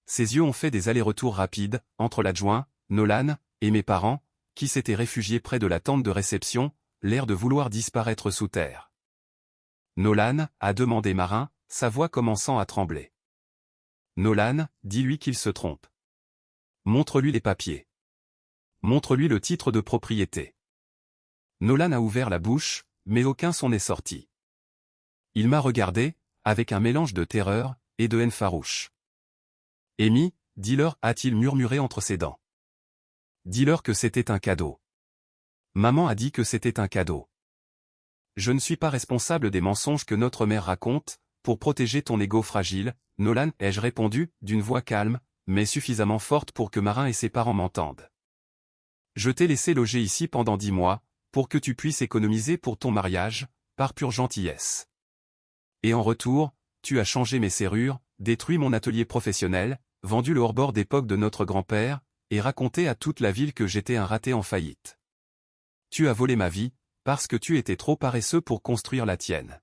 Ses yeux ont fait des allers-retours rapides, entre l'adjoint, Nolan, et mes parents, qui s'étaient réfugiés près de la tente de réception, l'air de vouloir disparaître sous terre. « Nolan, » a demandé Marin, sa voix commençant à trembler. « Nolan, dis-lui qu'il se trompe. Montre-lui les papiers. Montre-lui le titre de propriété. » Nolan a ouvert la bouche, mais aucun son n'est sorti. Il m'a regardé, avec un mélange de terreur, et de haine farouche. « Amy, dis-leur, » a-t-il murmuré entre ses dents. « Dis-leur que c'était un cadeau. Maman a dit que c'était un cadeau. Je ne suis pas responsable des mensonges que notre mère raconte, pour protéger ton ego fragile, Nolan, ai-je répondu, d'une voix calme, mais suffisamment forte pour que Marin et ses parents m'entendent. Je t'ai laissé loger ici pendant 10 mois, pour que tu puisses économiser pour ton mariage, par pure gentillesse. Et en retour, tu as changé mes serrures, détruit mon atelier professionnel, vendu le hors-bord d'époque de notre grand-père, et raconté à toute la ville que j'étais un raté en faillite. Tu as volé ma vie, parce que tu étais trop paresseux pour construire la tienne. »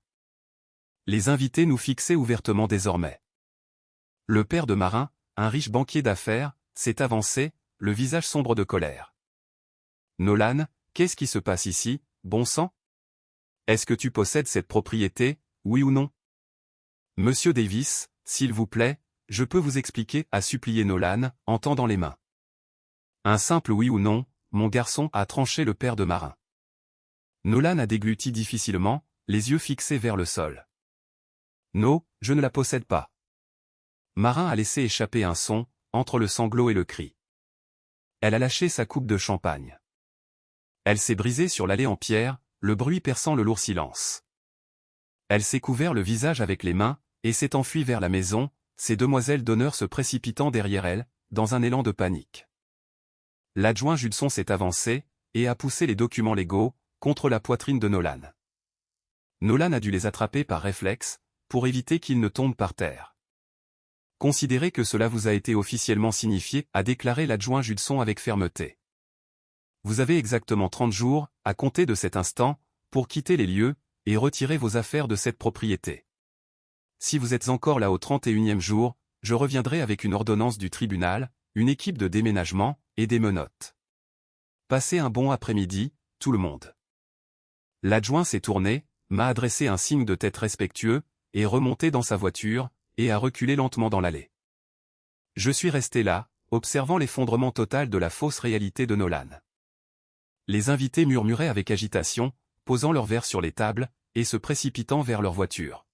Les invités nous fixaient ouvertement désormais. Le père de Marin, un riche banquier d'affaires, s'est avancé, le visage sombre de colère. « Nolan, qu'est-ce qui se passe ici, bon sang ? Est-ce que tu possèdes cette propriété, oui ou non ? Monsieur Davis, s'il vous plaît, je peux vous expliquer, » a supplié Nolan, en tendant les mains. Un simple oui ou non, mon garçon, a tranché le père de Marin. Nolan a dégluti difficilement, les yeux fixés vers le sol. Non, je ne la possède pas. Marin a laissé échapper un son, entre le sanglot et le cri. Elle a lâché sa coupe de champagne. Elle s'est brisée sur l'allée en pierre, le bruit perçant le lourd silence. Elle s'est couvert le visage avec les mains, et s'est enfuie vers la maison, ses demoiselles d'honneur se précipitant derrière elle, dans un élan de panique. L'adjoint Judson s'est avancé, et a poussé les documents légaux, contre la poitrine de Nolan. Nolan a dû les attraper par réflexe, pour éviter qu'ils ne tombent par terre. Considérez que cela vous a été officiellement signifié, a déclaré l'adjoint Judson avec fermeté. Vous avez exactement 30 jours, à compter de cet instant, pour quitter les lieux, et retirer vos affaires de cette propriété. Si vous êtes encore là au 31e jour, je reviendrai avec une ordonnance du tribunal, une équipe de déménagement, et des menottes. Passez un bon après-midi, tout le monde. L'adjoint s'est tourné, m'a adressé un signe de tête respectueux, est remonté dans sa voiture, et a reculé lentement dans l'allée. Je suis resté là, observant l'effondrement total de la fausse réalité de Nolan. Les invités murmuraient avec agitation, posant leurs verres sur les tables, et se précipitant vers leur voiture.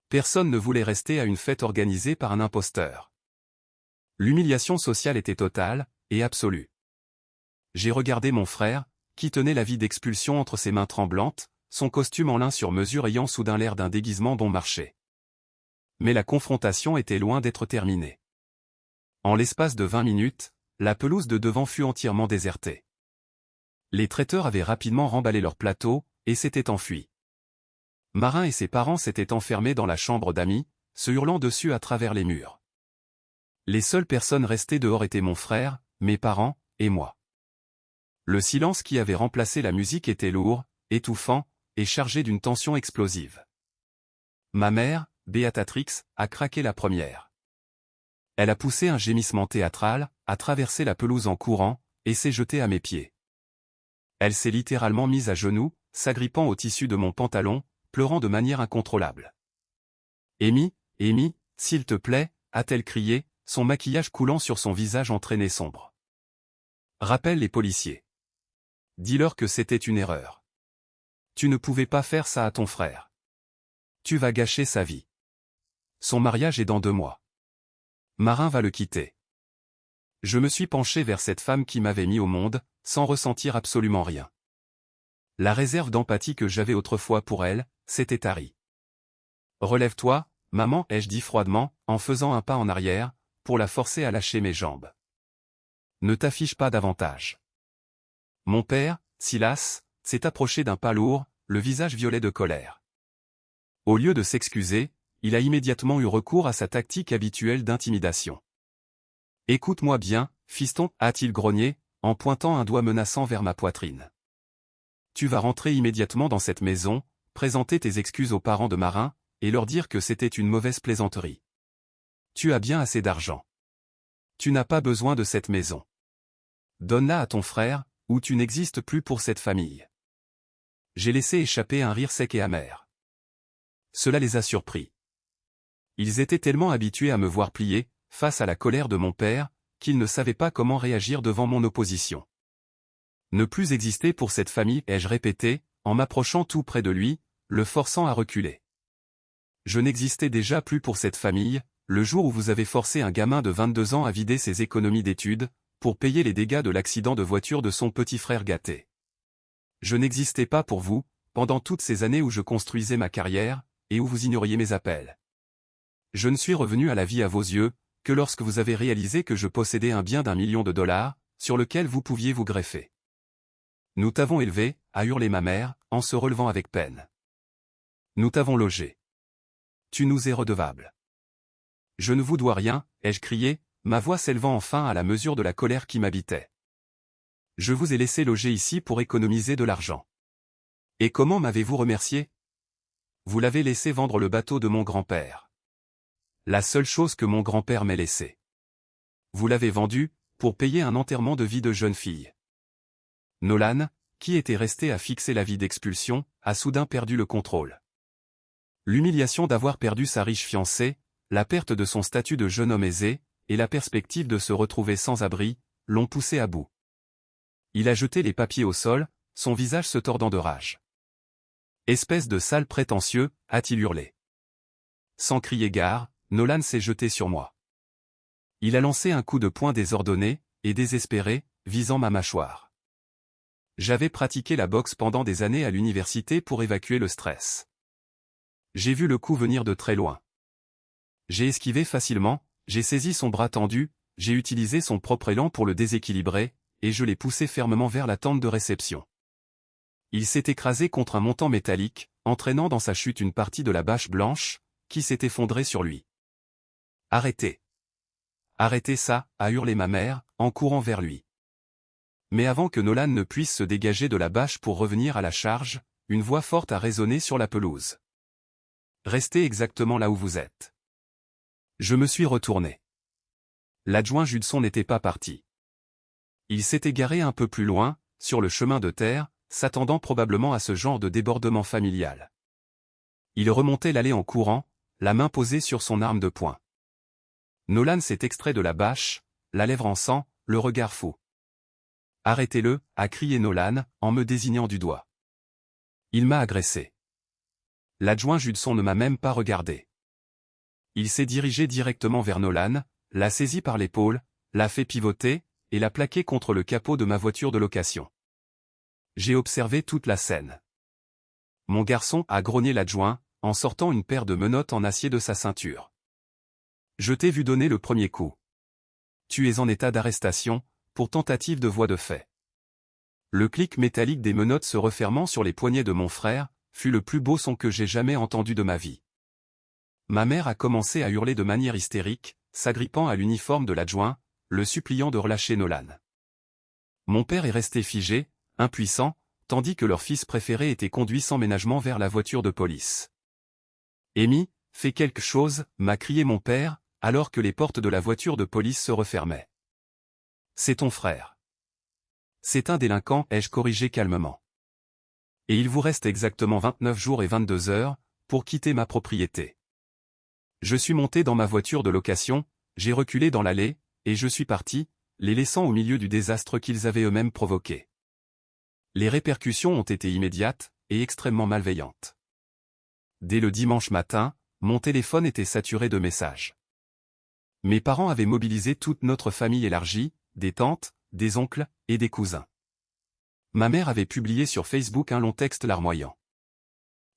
Personne ne voulait rester à une fête organisée par un imposteur. L'humiliation sociale était totale, et absolue. J'ai regardé mon frère, qui tenait l'avis d'expulsion entre ses mains tremblantes, son costume en lin sur mesure ayant soudain l'air d'un déguisement bon marché. Mais la confrontation était loin d'être terminée. En l'espace de 20 minutes, la pelouse de devant fut entièrement désertée. Les traiteurs avaient rapidement remballé leur plateau, et s'étaient enfuis. Marin et ses parents s'étaient enfermés dans la chambre d'amis, se hurlant dessus à travers les murs. Les seules personnes restées dehors étaient mon frère, mes parents, et moi. Le silence qui avait remplacé la musique était lourd, étouffant, et chargé d'une tension explosive. Ma mère, Béatrix, a craqué la première. Elle a poussé un gémissement théâtral, a traversé la pelouse en courant, et s'est jetée à mes pieds. Elle s'est littéralement mise à genoux, s'agrippant au tissu de mon pantalon, pleurant de manière incontrôlable. « Amy, Amy, s'il te plaît » a-t-elle crié, son maquillage coulant sur son visage entraîné sombre. « Rappelle les policiers. Dis-leur que c'était une erreur. Tu ne pouvais pas faire ça à ton frère. Tu vas gâcher sa vie. Son mariage est dans 2 mois. Marin va le quitter. » Je me suis penché vers cette femme qui m'avait mis au monde, sans ressentir absolument rien. La réserve d'empathie que j'avais autrefois pour elle, s'était tarie. « Relève-toi, maman » ai-je dit froidement, en faisant un pas en arrière, pour la forcer à lâcher mes jambes. « Ne t'affiche pas davantage. » Mon père, Silas, s'est approché d'un pas lourd, le visage violet de colère. Au lieu de s'excuser, il a immédiatement eu recours à sa tactique habituelle d'intimidation. « Écoute-moi bien, fiston » a-t-il grogné, en pointant un doigt menaçant vers ma poitrine. « Tu vas rentrer immédiatement dans cette maison, présenter tes excuses aux parents de Marin, et leur dire que c'était une mauvaise plaisanterie. Tu as bien assez d'argent. Tu n'as pas besoin de cette maison. Donne-la à ton frère, ou tu n'existes plus pour cette famille. » J'ai laissé échapper un rire sec et amer. Cela les a surpris. Ils étaient tellement habitués à me voir plier, face à la colère de mon père, qu'ils ne savaient pas comment réagir devant mon opposition. Ne plus exister pour cette famille, ai-je répété, en m'approchant tout près de lui, le forçant à reculer. Je n'existais déjà plus pour cette famille, le jour où vous avez forcé un gamin de 22 ans à vider ses économies d'études, pour payer les dégâts de l'accident de voiture de son petit frère gâté. Je n'existais pas pour vous, pendant toutes ces années où je construisais ma carrière, et où vous ignoriez mes appels. Je ne suis revenu à la vie à vos yeux, que lorsque vous avez réalisé que je possédais un bien d'1 million de dollars, sur lequel vous pouviez vous greffer. Nous t'avons élevé, a hurlé ma mère, en se relevant avec peine. Nous t'avons logé. Tu nous es redevable. Je ne vous dois rien, ai-je crié, ma voix s'élevant enfin à la mesure de la colère qui m'habitait. Je vous ai laissé loger ici pour économiser de l'argent. Et comment m'avez-vous remercié? Vous l'avez laissé vendre le bateau de mon grand-père. La seule chose que mon grand-père m'ait laissée. Vous l'avez vendu, pour payer un enterrement de vie de jeune fille. Nolan, qui était resté à fixer l'avis d'expulsion, a soudain perdu le contrôle. L'humiliation d'avoir perdu sa riche fiancée, la perte de son statut de jeune homme aisé, et la perspective de se retrouver sans abri, l'ont poussé à bout. Il a jeté les papiers au sol, son visage se tordant de rage. « Espèce de sale prétentieux » a-t-il hurlé. Sans crier gare, Nolan s'est jeté sur moi. Il a lancé un coup de poing désordonné, et désespéré, visant ma mâchoire. J'avais pratiqué la boxe pendant des années à l'université pour évacuer le stress. J'ai vu le coup venir de très loin. J'ai esquivé facilement, j'ai saisi son bras tendu, j'ai utilisé son propre élan pour le déséquilibrer, et je l'ai poussé fermement vers la tente de réception. Il s'est écrasé contre un montant métallique, entraînant dans sa chute une partie de la bâche blanche, qui s'est effondrée sur lui. « Arrêtez! Arrêtez ça » a hurlé ma mère, en courant vers lui. Mais avant que Nolan ne puisse se dégager de la bâche pour revenir à la charge, une voix forte a résonné sur la pelouse. « Restez exactement là où vous êtes. » Je me suis retourné. L'adjoint Judson n'était pas parti. Il s'était garé un peu plus loin, sur le chemin de terre, s'attendant probablement à ce genre de débordement familial. Il remontait l'allée en courant, la main posée sur son arme de poing. Nolan s'est extrait de la bâche, la lèvre en sang, le regard fou. Arrêtez-le, a crié Nolan, en me désignant du doigt. Il m'a agressé. L'adjoint Judson ne m'a même pas regardé. Il s'est dirigé directement vers Nolan, l'a saisi par l'épaule, l'a fait pivoter, et l'a plaqué contre le capot de ma voiture de location. J'ai observé toute la scène. Mon garçon, a grogné l'adjoint, en sortant une paire de menottes en acier de sa ceinture. Je t'ai vu donner le premier coup. Tu es en état d'arrestation, pour tentative de voie de fait. Le clic métallique des menottes se refermant sur les poignets de mon frère, fut le plus beau son que j'ai jamais entendu de ma vie. Ma mère a commencé à hurler de manière hystérique, s'agrippant à l'uniforme de l'adjoint, le suppliant de relâcher Nolan. Mon père est resté figé, impuissant, tandis que leur fils préféré était conduit sans ménagement vers la voiture de police. « Amy, fais quelque chose » m'a crié mon père, alors que les portes de la voiture de police se refermaient. « C'est ton frère. »« C'est un délinquant » ai-je corrigé calmement. « Et il vous reste exactement 29 jours et 22 heures, pour quitter ma propriété. » Je suis monté dans ma voiture de location, j'ai reculé dans l'allée, et je suis parti, les laissant au milieu du désastre qu'ils avaient eux-mêmes provoqué. Les répercussions ont été immédiates, et extrêmement malveillantes. Dès le dimanche matin, mon téléphone était saturé de messages. Mes parents avaient mobilisé toute notre famille élargie, des tantes, des oncles, et des cousins. Ma mère avait publié sur Facebook un long texte larmoyant.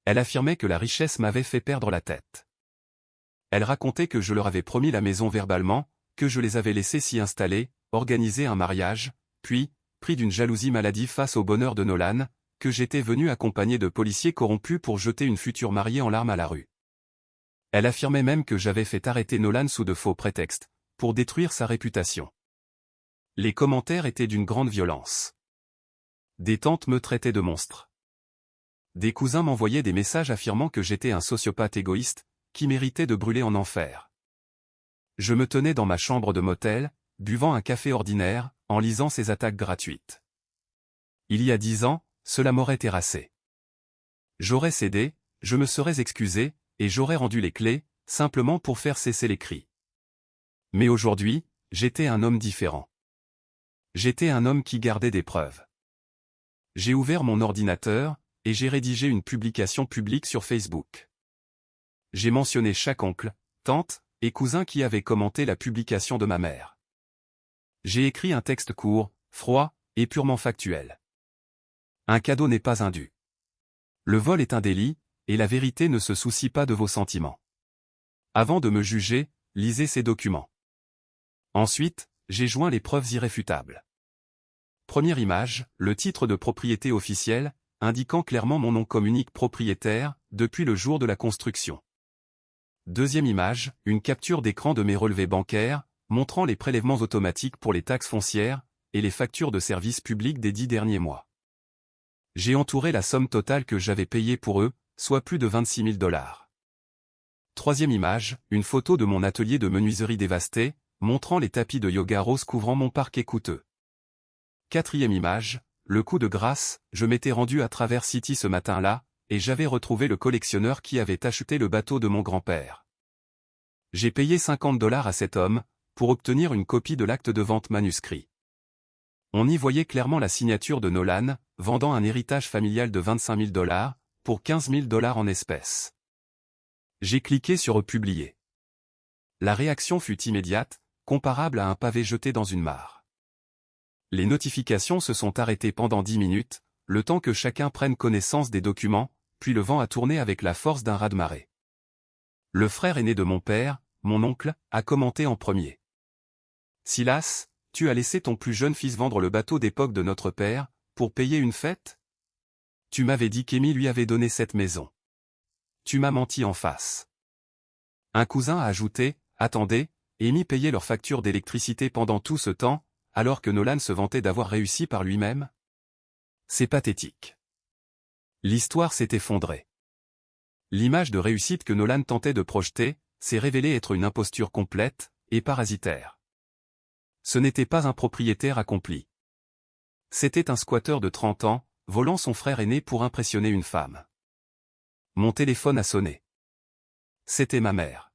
Elle affirmait que la richesse m'avait fait perdre la tête. Elle racontait que je leur avais promis la maison verbalement, que je les avais laissés s'y installer, organiser un mariage, puis, pris d'une jalousie maladive face au bonheur de Nolan, que j'étais venu accompagné de policiers corrompus pour jeter une future mariée en larmes à la rue. Elle affirmait même que j'avais fait arrêter Nolan sous de faux prétextes, pour détruire sa réputation. Les commentaires étaient d'une grande violence. Des tantes me traitaient de monstre. Des cousins m'envoyaient des messages affirmant que j'étais un sociopathe égoïste, qui méritait de brûler en enfer. Je me tenais dans ma chambre de motel, buvant un café ordinaire, en lisant ces attaques gratuites. Il y a 10 ans, cela m'aurait terrassé. J'aurais cédé, je me serais excusé, et j'aurais rendu les clés, simplement pour faire cesser les cris. Mais aujourd'hui, j'étais un homme différent. J'étais un homme qui gardait des preuves. J'ai ouvert mon ordinateur, et j'ai rédigé une publication publique sur Facebook. J'ai mentionné chaque oncle, tante, et cousin qui avait commenté la publication de ma mère. J'ai écrit un texte court, froid, et purement factuel. Un cadeau n'est pas un dû. Le vol est un délit, et la vérité ne se soucie pas de vos sentiments. Avant de me juger, lisez ces documents. Ensuite, j'ai joint les preuves irréfutables. Première image, le titre de propriété officiel, indiquant clairement mon nom comme unique propriétaire, depuis le jour de la construction. Deuxième image, une capture d'écran de mes relevés bancaires, montrant les prélèvements automatiques pour les taxes foncières, et les factures de services publics des 10 derniers mois. J'ai entouré la somme totale que j'avais payée pour eux, soit plus de 26 000 $. Troisième image, une photo de mon atelier de menuiserie dévasté, montrant les tapis de yoga rose couvrant mon parquet coûteux. Quatrième image, le coup de grâce, je m'étais rendu à Traverse City ce matin-là, et j'avais retrouvé le collectionneur qui avait acheté le bateau de mon grand-père. J'ai payé 50 $ à cet homme, pour obtenir une copie de l'acte de vente manuscrit. On y voyait clairement la signature de Nolan, vendant un héritage familial de 25 000 $, pour 15 000 $ en espèces. J'ai cliqué sur Publier. La réaction fut immédiate, comparable à un pavé jeté dans une mare. Les notifications se sont arrêtées pendant 10 minutes, le temps que chacun prenne connaissance des documents, puis le vent a tourné avec la force d'un raz-de-marée. Le frère aîné de mon père, mon oncle, a commenté en premier. « Silas, tu as laissé ton plus jeune fils vendre le bateau d'époque de notre père, pour payer une fête? Tu m'avais dit qu'Amy lui avait donné cette maison. Tu m'as menti en face. » Un cousin a ajouté, « Attendez, Amy payait leur facture d'électricité pendant tout ce temps, alors que Nolan se vantait d'avoir réussi par lui-même? C'est pathétique. » L'histoire s'est effondrée. L'image de réussite que Nolan tentait de projeter, s'est révélée être une imposture complète, et parasitaire. Ce n'était pas un propriétaire accompli. C'était un squatteur de 30 ans, volant son frère aîné pour impressionner une femme. Mon téléphone a sonné. C'était ma mère.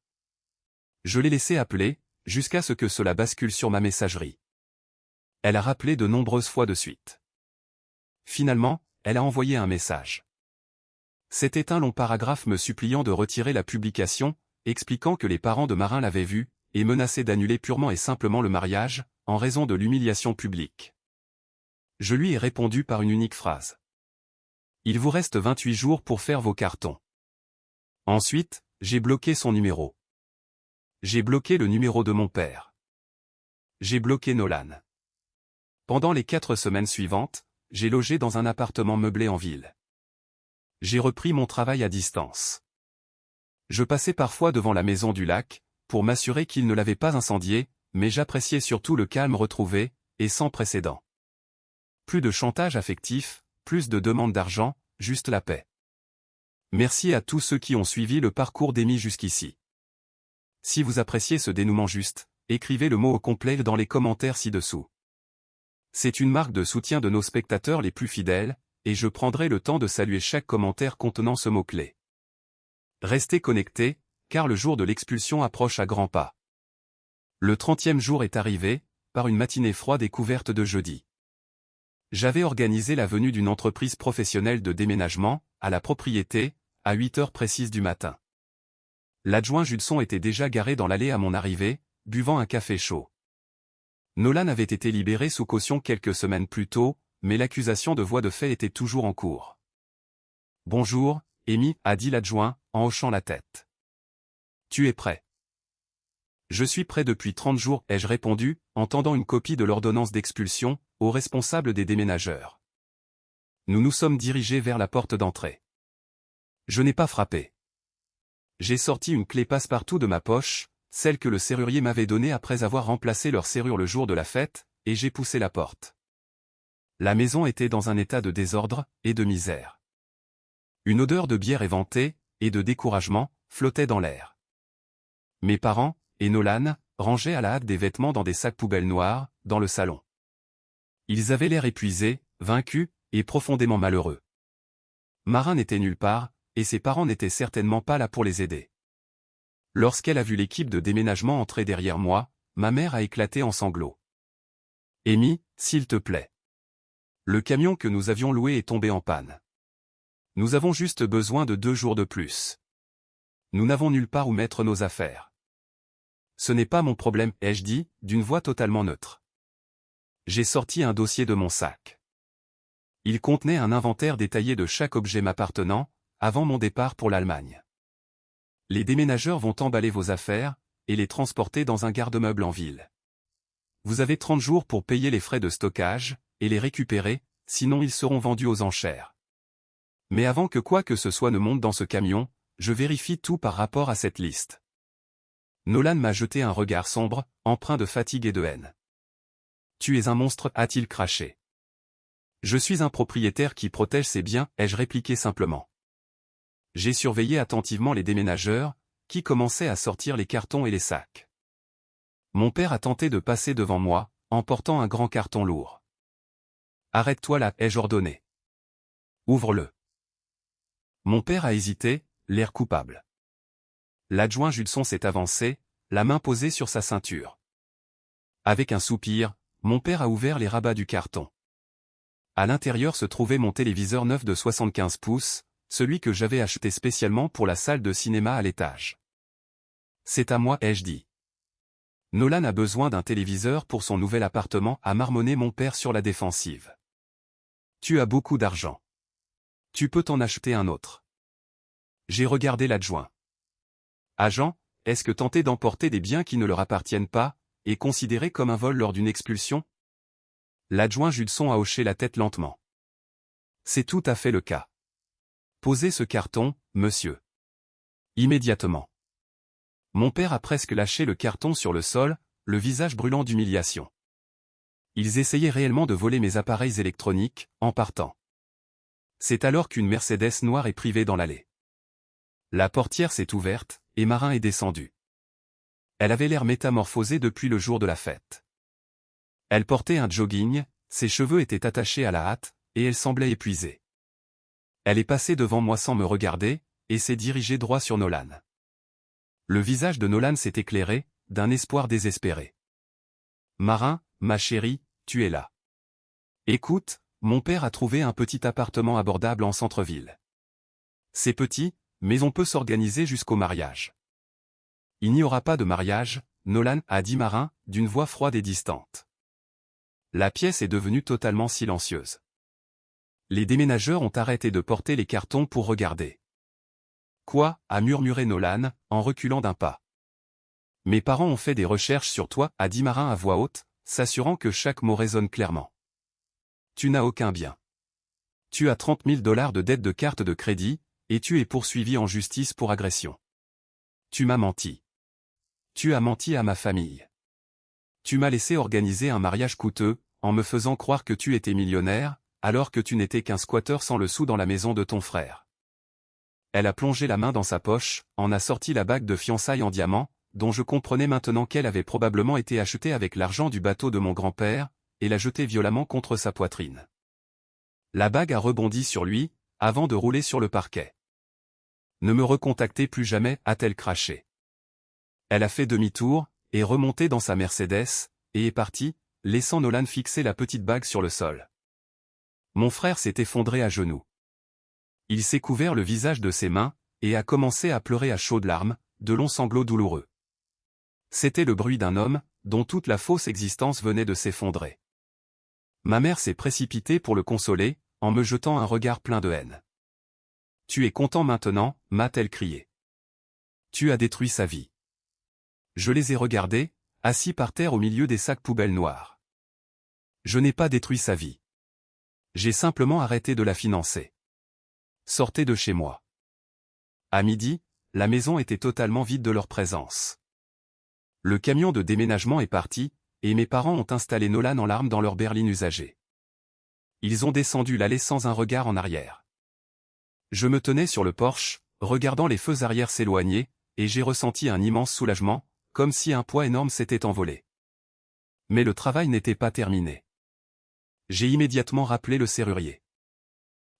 Je l'ai laissé appeler, jusqu'à ce que cela bascule sur ma messagerie. Elle a rappelé de nombreuses fois de suite. Finalement, elle a envoyé un message. C'était un long paragraphe me suppliant de retirer la publication, expliquant que les parents de Marin l'avaient vue, et menaçaient d'annuler purement et simplement le mariage, en raison de l'humiliation publique. Je lui ai répondu par une unique phrase. Il vous reste 28 jours pour faire vos cartons. Ensuite, j'ai bloqué son numéro. J'ai bloqué le numéro de mon père. J'ai bloqué Nolan. Pendant les 4 semaines suivantes, j'ai logé dans un appartement meublé en ville. J'ai repris mon travail à distance. Je passais parfois devant la maison du lac, pour m'assurer qu'il ne l'avait pas incendiée, mais j'appréciais surtout le calme retrouvé, et sans précédent. Plus de chantage affectif, plus de demandes d'argent, juste la paix. Merci à tous ceux qui ont suivi le parcours d'Amy jusqu'ici. Si vous appréciez ce dénouement juste, écrivez le mot au complet dans les commentaires ci-dessous. C'est une marque de soutien de nos spectateurs les plus fidèles, et je prendrai le temps de saluer chaque commentaire contenant ce mot-clé. Restez connectés, car le jour de l'expulsion approche à grands pas. Le 30e jour est arrivé, par une matinée froide et couverte de jeudi. J'avais organisé la venue d'une entreprise professionnelle de déménagement, à la propriété, à 8 heures précises du matin. L'adjoint Judson était déjà garé dans l'allée à mon arrivée, buvant un café chaud. Nolan avait été libéré sous caution quelques semaines plus tôt, mais l'accusation de voies de fait était toujours en cours. « Bonjour, Amy, a dit l'adjoint, en hochant la tête. « Tu es prêt ?»« Je suis prêt depuis 30 jours, ai-je répondu, en tendant une copie de l'ordonnance d'expulsion, au responsable des déménageurs. Nous nous sommes dirigés vers la porte d'entrée. Je n'ai pas frappé. J'ai sorti une clé passe-partout de ma poche, celle que le serrurier m'avait donnée après avoir remplacé leur serrure le jour de la fête, et j'ai poussé la porte. La maison était dans un état de désordre et de misère. Une odeur de bière éventée, et de découragement, flottait dans l'air. Mes parents, et Nolan, rangeaient à la hâte des vêtements dans des sacs poubelles noirs, dans le salon. Ils avaient l'air épuisés, vaincus, et profondément malheureux. Marin n'était nulle part, et ses parents n'étaient certainement pas là pour les aider. Lorsqu'elle a vu l'équipe de déménagement entrer derrière moi, ma mère a éclaté en sanglots. « Amy, s'il te plaît. Le camion que nous avions loué est tombé en panne. Nous avons juste besoin de 2 jours de plus. Nous n'avons nulle part où mettre nos affaires. Ce n'est pas mon problème, ai-je dit, d'une voix totalement neutre. J'ai sorti un dossier de mon sac. Il contenait un inventaire détaillé de chaque objet m'appartenant, avant mon départ pour l'Allemagne. Les déménageurs vont emballer vos affaires, et les transporter dans un garde-meuble en ville. Vous avez 30 jours pour payer les frais de stockage, et les récupérer, sinon ils seront vendus aux enchères. Mais avant que quoi que ce soit ne monte dans ce camion, je vérifie tout par rapport à cette liste. Nolan m'a jeté un regard sombre, empreint de fatigue et de haine. « Tu es un monstre, a-t-il craché. Je suis un propriétaire qui protège ses biens, ai-je répliqué simplement. J'ai surveillé attentivement les déménageurs, qui commençaient à sortir les cartons et les sacs. Mon père a tenté de passer devant moi, en portant un grand carton lourd. « Arrête-toi là, ai-je ordonné. Ouvre-le. » Mon père a hésité, l'air coupable. L'adjoint Judson s'est avancé, la main posée sur sa ceinture. Avec un soupir, mon père a ouvert les rabats du carton. À l'intérieur se trouvait mon téléviseur neuf de 75 pouces, celui que j'avais acheté spécialement pour la salle de cinéma à l'étage. « C'est à moi, ai-je dit. Nolan a besoin d'un téléviseur pour son nouvel appartement, a marmonné mon père sur la défensive. Tu as beaucoup d'argent. Tu peux t'en acheter un autre. J'ai regardé l'adjoint. Agent, est-ce que tenter d'emporter des biens qui ne leur appartiennent pas, est considéré comme un vol lors d'une expulsion? L'adjoint Judson a hoché la tête lentement. C'est tout à fait le cas. Posez ce carton, monsieur. Immédiatement. Mon père a presque lâché le carton sur le sol, le visage brûlant d'humiliation. Ils essayaient réellement de voler mes appareils électroniques, en partant. C'est alors qu'une Mercedes noire est privée dans l'allée. La portière s'est ouverte, et Marin est descendu. Elle avait l'air métamorphosée depuis le jour de la fête. Elle portait un jogging, ses cheveux étaient attachés à la hâte, et elle semblait épuisée. Elle est passée devant moi sans me regarder, et s'est dirigée droit sur Nolan. Le visage de Nolan s'est éclairé, d'un espoir désespéré. « Marin, ma chérie, tu es là. Écoute, mon père a trouvé un petit appartement abordable en centre-ville. C'est petit, mais on peut s'organiser jusqu'au mariage. Il n'y aura pas de mariage, Nolan, a dit Marin, d'une voix froide et distante. La pièce est devenue totalement silencieuse. Les déménageurs ont arrêté de porter les cartons pour regarder. Quoi, a murmuré Nolan, en reculant d'un pas. Mes parents ont fait des recherches sur toi, a dit Marin à voix haute, s'assurant que chaque mot résonne clairement. Tu n'as aucun bien. Tu as 30 000 $ de dette de carte de crédit, et tu es poursuivi en justice pour agression. Tu m'as menti. Tu as menti à ma famille. Tu m'as laissé organiser un mariage coûteux, en me faisant croire que tu étais millionnaire, alors que tu n'étais qu'un squatteur sans le sou dans la maison de ton frère. Elle a plongé la main dans sa poche, en a sorti la bague de fiançailles en diamant, dont je comprenais maintenant qu'elle avait probablement été achetée avec l'argent du bateau de mon grand-père, et l'a jetée violemment contre sa poitrine. La bague a rebondi sur lui, avant de rouler sur le parquet. Ne me recontactez plus jamais, a-t-elle craché. Elle a fait demi-tour, est remontée dans sa Mercedes, et est partie, laissant Nolan fixer la petite bague sur le sol. Mon frère s'est effondré à genoux. Il s'est couvert le visage de ses mains, et a commencé à pleurer à chaudes larmes, de longs sanglots douloureux. C'était le bruit d'un homme, dont toute la fausse existence venait de s'effondrer. Ma mère s'est précipitée pour le consoler, en me jetant un regard plein de haine. « Tu es content maintenant » m'a-t-elle crié. « Tu as détruit sa vie. » Je les ai regardés, assis par terre au milieu des sacs poubelles noirs. Je n'ai pas détruit sa vie. J'ai simplement arrêté de la financer. Sortez de chez moi. À midi, la maison était totalement vide de leur présence. Le camion de déménagement est parti, et mes parents ont installé Nolan en larmes dans leur berline usagée. Ils ont descendu l'allée sans un regard en arrière. Je me tenais sur le porche, regardant les feux arrière s'éloigner, et j'ai ressenti un immense soulagement, comme si un poids énorme s'était envolé. Mais le travail n'était pas terminé. J'ai immédiatement rappelé le serrurier.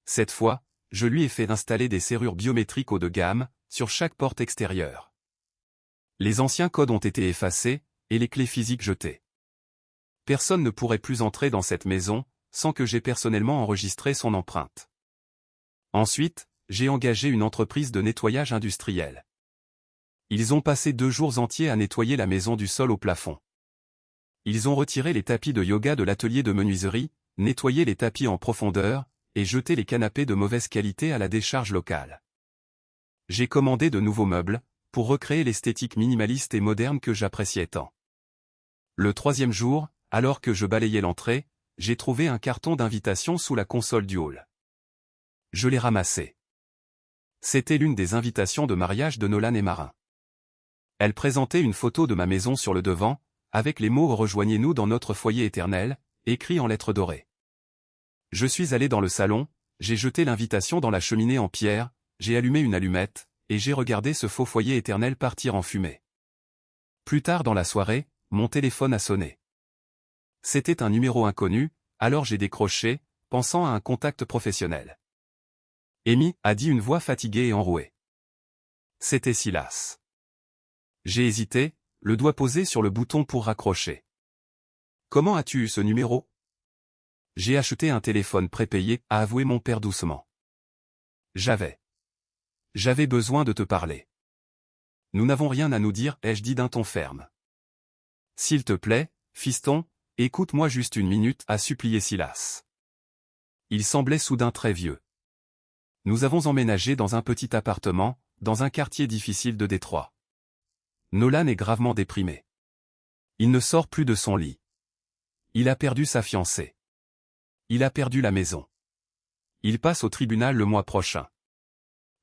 Cette fois, je lui ai fait installer des serrures biométriques haut de gamme, sur chaque porte extérieure. Les anciens codes ont été effacés, et les clés physiques jetées. Personne ne pourrait plus entrer dans cette maison, sans que j'aie personnellement enregistré son empreinte. Ensuite, j'ai engagé une entreprise de nettoyage industriel. Ils ont passé 2 jours entiers à nettoyer la maison du sol au plafond. Ils ont retiré les tapis de yoga de l'atelier de menuiserie, nettoyé les tapis en profondeur, et jeté les canapés de mauvaise qualité à la décharge locale. J'ai commandé de nouveaux meubles, pour recréer l'esthétique minimaliste et moderne que j'appréciais tant. Le 3e jour, alors que je balayais l'entrée, j'ai trouvé un carton d'invitation sous la console du hall. Je l'ai ramassé. C'était l'une des invitations de mariage de Nolan et Marin. Elle présentait une photo de ma maison sur le devant, avec les mots « Rejoignez-nous dans notre foyer éternel », écrits en lettres dorées. Je suis allé dans le salon, j'ai jeté l'invitation dans la cheminée en pierre, j'ai allumé une allumette, et j'ai regardé ce faux foyer éternel partir en fumée. Plus tard dans la soirée, mon téléphone a sonné. C'était un numéro inconnu, alors j'ai décroché, pensant à un contact professionnel. « Amy » a dit une voix fatiguée et enrouée. C'était Silas. J'ai hésité, le doigt posé sur le bouton pour raccrocher. « Comment as-tu eu ce numéro ?»« J'ai acheté un téléphone prépayé » a avoué mon père doucement. « J'avais besoin de te parler. »« Nous n'avons rien à nous dire » ai-je dit d'un ton ferme. « S'il te plaît, fiston, écoute-moi juste une minute » a supplié Silas. Il semblait soudain très vieux. Nous avons emménagé dans un petit appartement, dans un quartier difficile de Détroit. Nolan est gravement déprimé. Il ne sort plus de son lit. Il a perdu sa fiancée. Il a perdu la maison. Il passe au tribunal le mois prochain.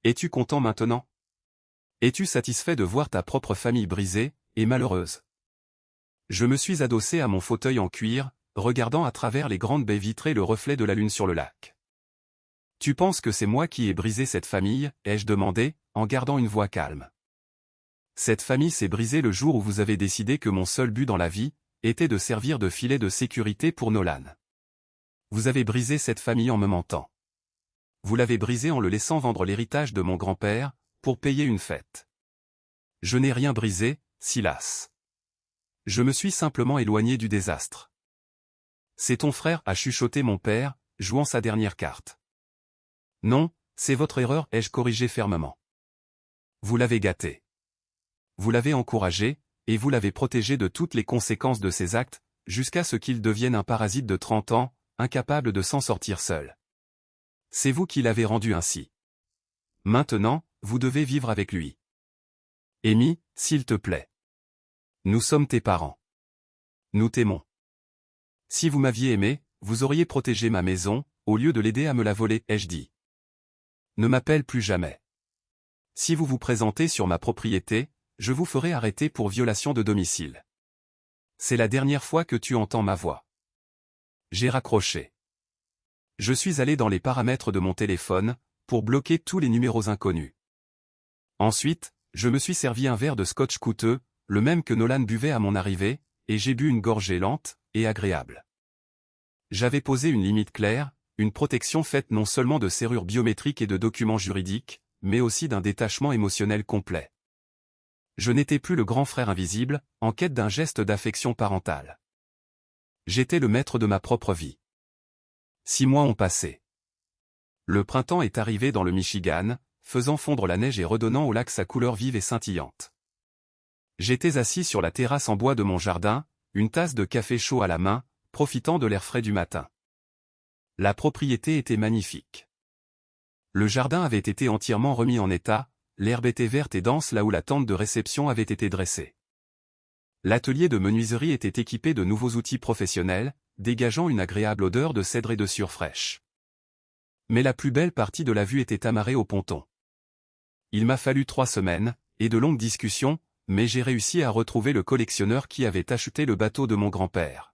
Es-tu content maintenant? Es-tu satisfait de voir ta propre famille brisée et malheureuse? Je me suis adossé à mon fauteuil en cuir, regardant à travers les grandes baies vitrées le reflet de la lune sur le lac. Tu penses que c'est moi qui ai brisé cette famille, ai-je demandé, en gardant une voix calme. Cette famille s'est brisée le jour où vous avez décidé que mon seul but dans la vie était de servir de filet de sécurité pour Nolan. Vous avez brisé cette famille en me mentant. Vous l'avez brisée en le laissant vendre l'héritage de mon grand-père, pour payer une fête. Je n'ai rien brisé, Silas. Je me suis simplement éloigné du désastre. C'est ton frère, a chuchoté mon père, jouant sa dernière carte. Non, c'est votre erreur, ai-je corrigé fermement. Vous l'avez gâté. Vous l'avez encouragé, et vous l'avez protégé de toutes les conséquences de ses actes, jusqu'à ce qu'il devienne un parasite de 30 ans, incapable de s'en sortir seul. C'est vous qui l'avez rendu ainsi. Maintenant, vous devez vivre avec lui. Amy, s'il te plaît. Nous sommes tes parents. Nous t'aimons. Si vous m'aviez aimé, vous auriez protégé ma maison, au lieu de l'aider à me la voler, ai-je dit. Ne m'appelle plus jamais. Si vous vous présentez sur ma propriété, je vous ferai arrêter pour violation de domicile. C'est la dernière fois que tu entends ma voix. J'ai raccroché. Je suis allé dans les paramètres de mon téléphone, pour bloquer tous les numéros inconnus. Ensuite, je me suis servi un verre de scotch coûteux, le même que Nolan buvait à mon arrivée, et j'ai bu une gorgée lente et agréable. J'avais posé une limite claire, une protection faite non seulement de serrures biométriques et de documents juridiques, mais aussi d'un détachement émotionnel complet. Je n'étais plus le grand frère invisible, en quête d'un geste d'affection parentale. J'étais le maître de ma propre vie. 6 mois ont passé. Le printemps est arrivé dans le Michigan, faisant fondre la neige et redonnant au lac sa couleur vive et scintillante. J'étais assis sur la terrasse en bois de mon jardin, une tasse de café chaud à la main, profitant de l'air frais du matin. La propriété était magnifique. Le jardin avait été entièrement remis en état, l'herbe était verte et dense là où la tente de réception avait été dressée. L'atelier de menuiserie était équipé de nouveaux outils professionnels, dégageant une agréable odeur de cèdre et de sueur fraîche. Mais la plus belle partie de la vue était amarrée au ponton. Il m'a fallu 3 semaines, et de longues discussions, mais j'ai réussi à retrouver le collectionneur qui avait acheté le bateau de mon grand-père.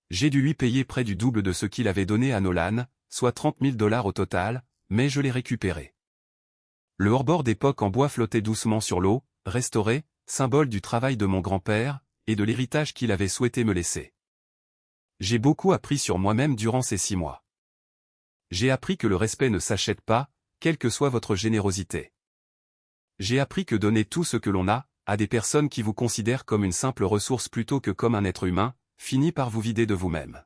J'ai dû lui payer près du double de ce qu'il avait donné à Nolan, soit 30 000 $ au total, mais je l'ai récupéré. Le hors-bord d'époque en bois flottait doucement sur l'eau, restauré, symbole du travail de mon grand-père, et de l'héritage qu'il avait souhaité me laisser. J'ai beaucoup appris sur moi-même durant ces 6 mois. J'ai appris que le respect ne s'achète pas, quelle que soit votre générosité. J'ai appris que donner tout ce que l'on a, à des personnes qui vous considèrent comme une simple ressource plutôt que comme un être humain, finit par vous vider de vous-même.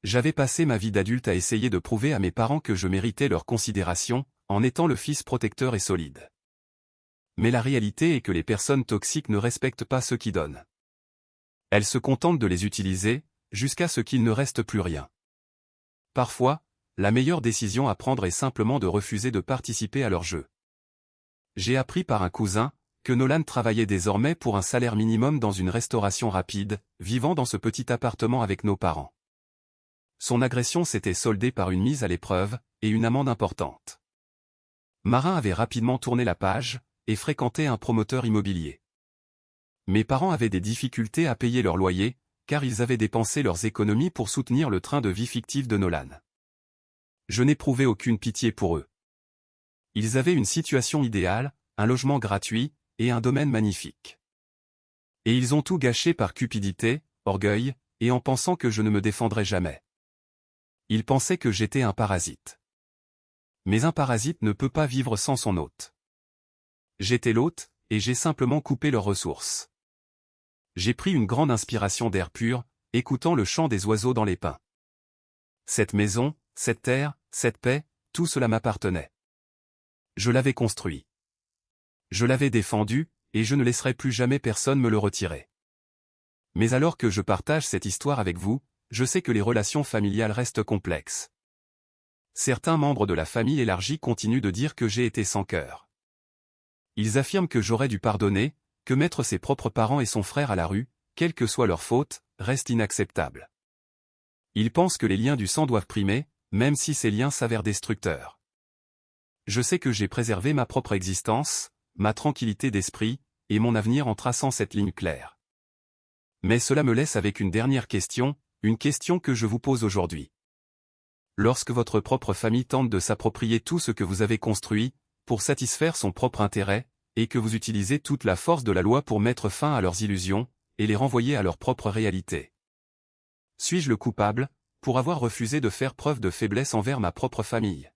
J'avais passé ma vie d'adulte à essayer de prouver à mes parents que je méritais leur considération, en étant le fils protecteur et solide. Mais la réalité est que les personnes toxiques ne respectent pas ceux qui donnent. Elles se contentent de les utiliser, jusqu'à ce qu'il ne reste plus rien. Parfois, la meilleure décision à prendre est simplement de refuser de participer à leur jeu. J'ai appris par un cousin, que Nolan travaillait désormais pour un salaire minimum dans une restauration rapide, vivant dans ce petit appartement avec nos parents. Son agression s'était soldée par une mise à l'épreuve, et une amende importante. Marin avait rapidement tourné la page, et fréquentait un promoteur immobilier. Mes parents avaient des difficultés à payer leur loyer, car ils avaient dépensé leurs économies pour soutenir le train de vie fictif de Nolan. Je n'éprouvais aucune pitié pour eux. Ils avaient une situation idéale, un logement gratuit, et un domaine magnifique. Et ils ont tout gâché par cupidité, orgueil, et en pensant que je ne me défendrais jamais. Ils pensaient que j'étais un parasite. Mais un parasite ne peut pas vivre sans son hôte. J'étais l'hôte, et j'ai simplement coupé leurs ressources. J'ai pris une grande inspiration d'air pur, écoutant le chant des oiseaux dans les pins. Cette maison, cette terre, cette paix, tout cela m'appartenait. Je l'avais construit. Je l'avais défendu, et je ne laisserai plus jamais personne me le retirer. Mais alors que je partage cette histoire avec vous, je sais que les relations familiales restent complexes. Certains membres de la famille élargie continuent de dire que j'ai été sans cœur. Ils affirment que j'aurais dû pardonner, que mettre ses propres parents et son frère à la rue, quelle que soit leur faute, reste inacceptable. Ils pensent que les liens du sang doivent primer, même si ces liens s'avèrent destructeurs. Je sais que j'ai préservé ma propre existence, ma tranquillité d'esprit, et mon avenir en traçant cette ligne claire. Mais cela me laisse avec une dernière question, une question que je vous pose aujourd'hui. Lorsque votre propre famille tente de s'approprier tout ce que vous avez construit, pour satisfaire son propre intérêt, et que vous utilisez toute la force de la loi pour mettre fin à leurs illusions, et les renvoyer à leur propre réalité. Suis-je le coupable, pour avoir refusé de faire preuve de faiblesse envers ma propre famille ?